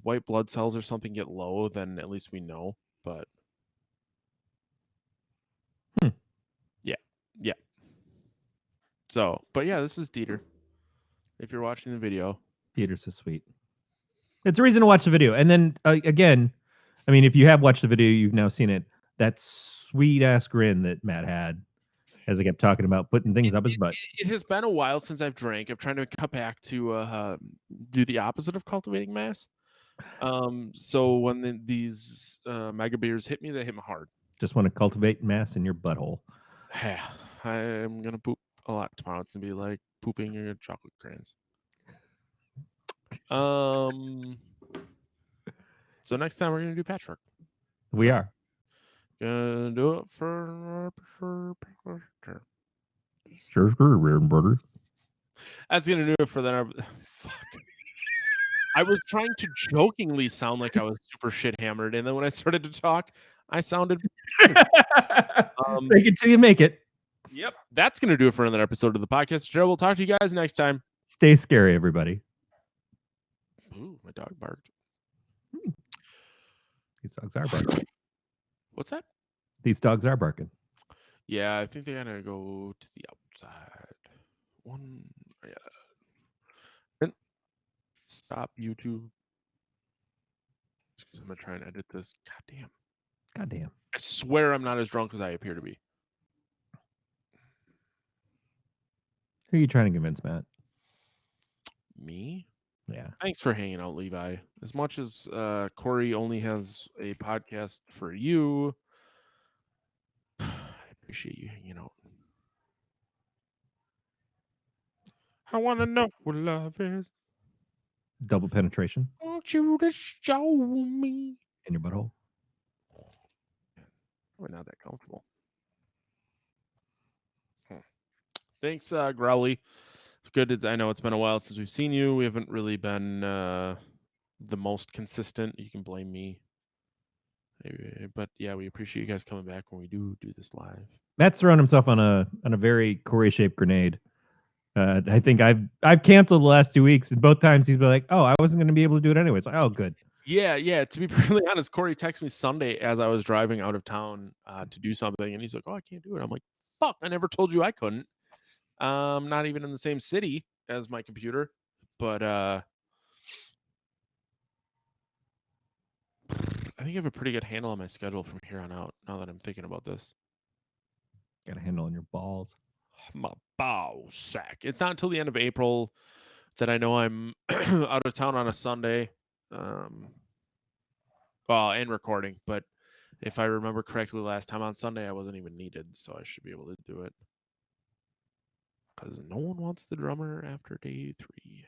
white blood cells or something get low, then at least we know. But yeah. So, but yeah, this is Dieter. If you're watching the video, Dieter's so sweet. It's a reason to watch the video, and then again, I mean, if you have watched the video, you've now seen it. That sweet ass grin that Matt had as I kept talking about putting things up his butt. It has been a while since I've drank. I'm trying to cut back to do the opposite of cultivating mass. So when these mega beers hit me, they hit me hard. Just want to cultivate mass in your butthole. Yeah, I'm gonna poop a lot tomorrow. It's gonna be like pooping your chocolate crayons. So next time we're gonna do patchwork. We are gonna do it for burger. That's gonna do it for that. Fuck. I was trying to jokingly sound like I was super shit hammered, and then when I started to talk, I sounded. Fake it till you make it. Yep, that's gonna do it for another episode of the podcast. Joe, we'll talk to you guys next time. Stay scary, everybody. Ooh, my dog barked. These dogs are barking. What's that? These dogs are barking. Yeah, I think they gotta go to the outside. Stop YouTube. I'm gonna try and edit this. God damn. I swear I'm not as drunk as I appear to be. Who are you trying to convince, Matt? Me? Yeah. Thanks for hanging out, Levi. As much as Corey only has a podcast for you, I appreciate you hanging out. I want to know what love is. Double penetration I want you to show me. in your butthole. Probably not that comfortable. Thanks, Growly. It's good. I know it's been a while since we've seen you. We haven't really been the most consistent. You can blame me. But yeah, we appreciate you guys coming back when we do this live. Matt's thrown himself on a very Corey-shaped grenade. I think I've canceled the last 2 weeks, and both times he's been like, "Oh, I wasn't going to be able to do it anyways." Like, oh, good. Yeah. To be perfectly honest, Corey texted me Sunday as I was driving out of town to do something, and he's like, "Oh, I can't do it." I'm like, "Fuck! I never told you I couldn't." Not even in the same city as my computer, but I think I have a pretty good handle on my schedule from here on out. Now that I'm thinking about this, Got a handle on your balls. My bow sack. It's not until the end of April that I know I'm out of town on a Sunday. Well, and recording, but if I remember correctly, last time on Sunday I wasn't even needed, so I should be able to do it. Because no one wants the drummer after day 3.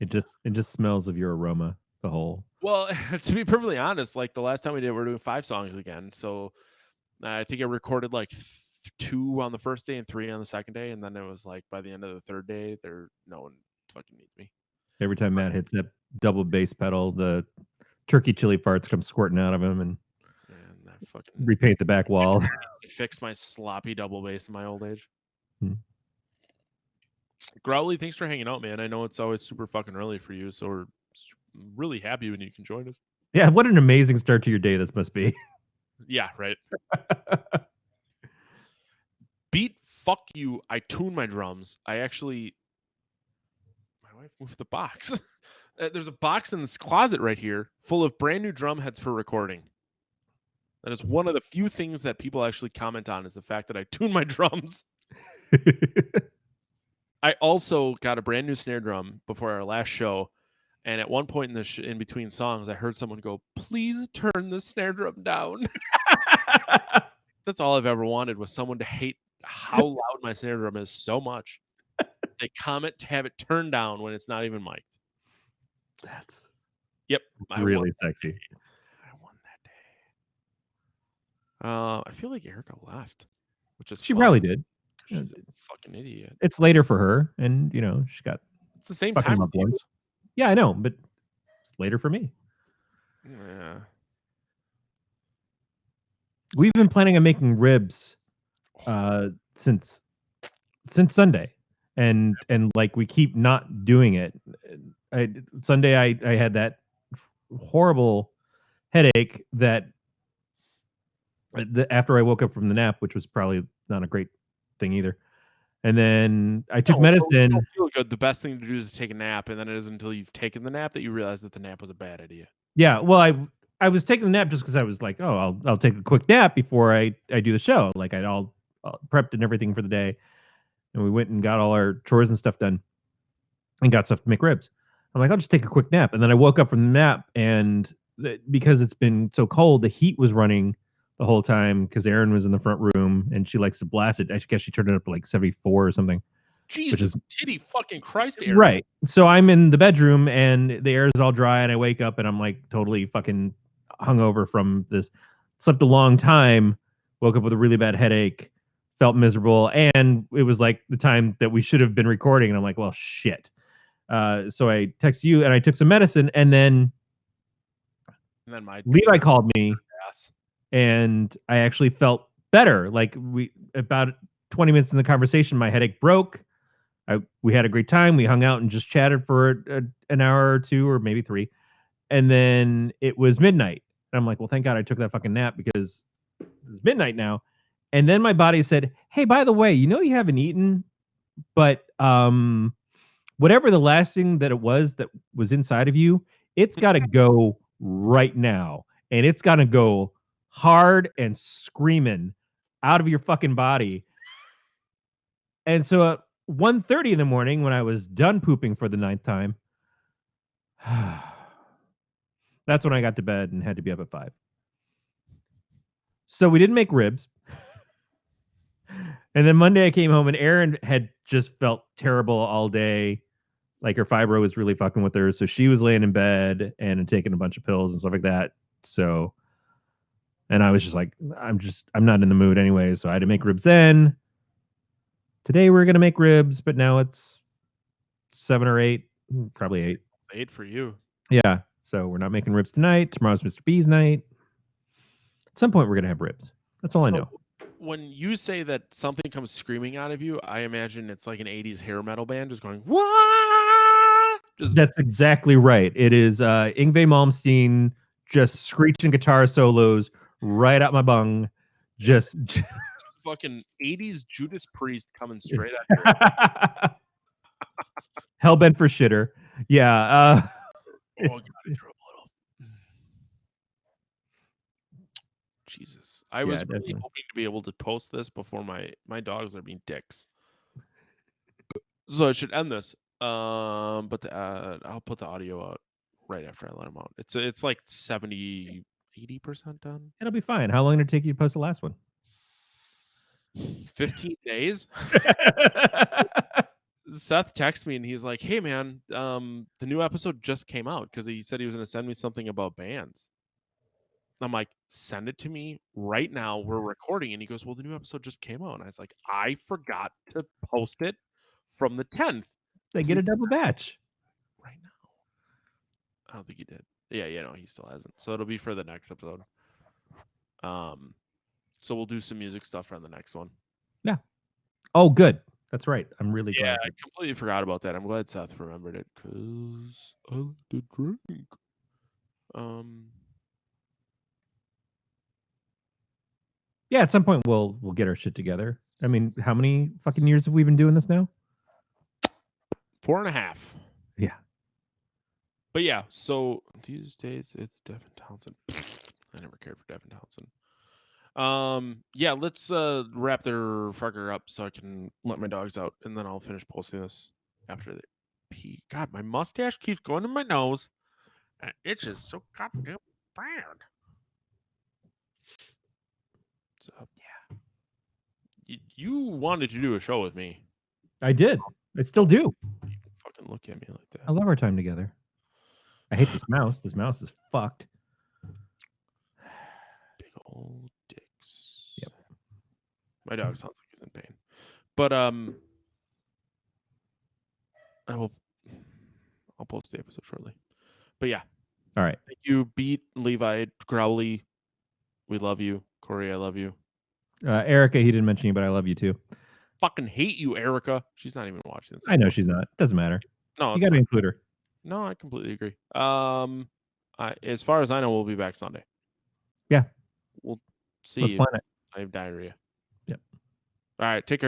It just smells of your aroma. The whole. Well, to be perfectly honest, like the last time we did, we're doing 5 songs again. So I think I recorded like 2 on the first day and 3 on the second day, and then it was like by the end of the third day, no one fucking needs me. Every time Matt hits that double bass pedal, the turkey chili farts come squirting out of him, and that fucking repaint the back wall. Fix my sloppy double bass in my old age. Hmm. Growly, thanks for hanging out, man. I know it's always super fucking early for you, so we're really happy when you can join us. Yeah, what an amazing start to your day this must be. Yeah, right. Beat, fuck you. I tune my drums. My wife moved the box. There's a box in this closet right here full of brand new drum heads for recording. That is one of the few things that people actually comment on, is the fact that I tune my drums. I also got a brand new snare drum before our last show, and at one point in between songs, I heard someone go, "Please turn the snare drum down." That's all I've ever wanted, was someone to hate how loud my snare drum is so much. They comment to have it turned down when it's not even mic'd. That's yep, really sexy. I won that day. I feel like Erica left, which is she fun. probably did. She's a fucking idiot. It's later for her, and she got. It's the same time. Yeah, I know, but it's later for me. Yeah. We've been planning on making ribs since Sunday, and like we keep not doing it. Sunday I had that horrible headache that after I woke up from the nap, which was probably not a great thing either. And then I took medicine. Don't feel good. The best thing to do is to take a nap, and then it isn't until you've taken the nap that you realize that the nap was a bad idea. Yeah, well, I was taking the nap just because I was like, oh, I'll take a quick nap before I do the show. Like I'd all prepped and everything for the day, and we went and got all our chores and stuff done, and got stuff to make ribs. I'm like, I'll just take a quick nap, and then I woke up from the nap, and because it's been so cold, the heat was running the whole time because Erin was in the front room and she likes to blast it. I guess she turned it up to like 74 or something. Jesus, titty fucking Christ, Erin. Right. So I'm in the bedroom and the air is all dry, and I wake up and I'm like totally fucking hungover from this. Slept a long time, woke up with a really bad headache, felt miserable, and it was like the time that we should have been recording, and I'm like, well, shit. So I texted you and I took some medicine, and then Levi called me. And I actually felt better. Like about 20 minutes in the conversation, my headache broke. We had a great time. We hung out and just chatted for an hour or 2 or maybe 3. And then it was midnight. And I'm like, well, thank God I took that fucking nap, because it's midnight now. And then my body said, hey, by the way, you haven't eaten, but whatever the last thing that was inside of you, it's got to go right now, and it's got to go hard and screaming out of your fucking body. And so at 1:30 in the morning, when I was done pooping for the 9th time, that's when I got to bed and had to be up at 5. So we didn't make ribs. And then Monday I came home and Erin had just felt terrible all day. Like her fibro was really fucking with her. So she was laying in bed and taking a bunch of pills and stuff like that. So, and I was just like, I'm not in the mood anyway. So I had to make ribs then. Today we're going to make ribs, but now it's 7 or 8, probably 8. 8 for you. Yeah. So we're not making ribs tonight. Tomorrow's Mr. B's night. At some point we're going to have ribs. That's all I know. When you say that something comes screaming out of you, I imagine it's like an 80s hair metal band just going, what? That's exactly right. It is Yngwie Malmsteen just screeching guitar solos right out my bung. Just fucking 80s Judas Priest coming straight at you. Hellbent for shitter. Yeah. Oh, God, I threw up a little. Jesus. I was really hoping to be able to post this before my dogs are being dicks. So I should end this. But I'll put the audio out right after I let them out. It's like 70, 80% done. It'll be fine. How long did it take you to post the last one? 15 days. Seth texted me and he's like, "Hey man, the new episode just came out," because he said he was going to send me something about bands. I'm like, "Send it to me right now. We're recording." And he goes, "Well, the new episode just came out." And I was like, "I forgot to post it from the 10th. They get a double batch right now." I don't think he did. Yeah, no, he still hasn't. So it'll be for the next episode. So we'll do some music stuff on the next one. Yeah. Oh, good. That's right. I'm really glad. Yeah, I completely forgot about that. I'm glad Seth remembered it because I like to drink. Yeah, at some point we'll get our shit together. I mean, how many fucking years have we been doing this now? 4.5. Yeah. But yeah, so these days it's Devin Townsend. I never cared for Devin Townsend. Yeah, let's wrap their fucker up so I can let my dogs out, and then I'll finish posting this after they pee. God, my mustache keeps going in my nose, and it itches so goddamn bad. So, yeah, you wanted to do a show with me. I did. I still do. You fucking look at me like that. I love our time together. I hate this mouse. This mouse is fucked. Big old dicks. Yep. My dog sounds like he's in pain. But I'll post the episode shortly. But yeah. All right. Thank you, Beat, Levi, Growly. We love you. Corey, I love you. Erica, he didn't mention you, but I love you too. Fucking hate you, Erica. She's not even watching this. I know she's not. Doesn't matter. No, you got to include her. No, I completely agree. As far as I know, we'll be back Sunday. Yeah. We'll see. Let's plan it. I have diarrhea. Yep. All right. Take care.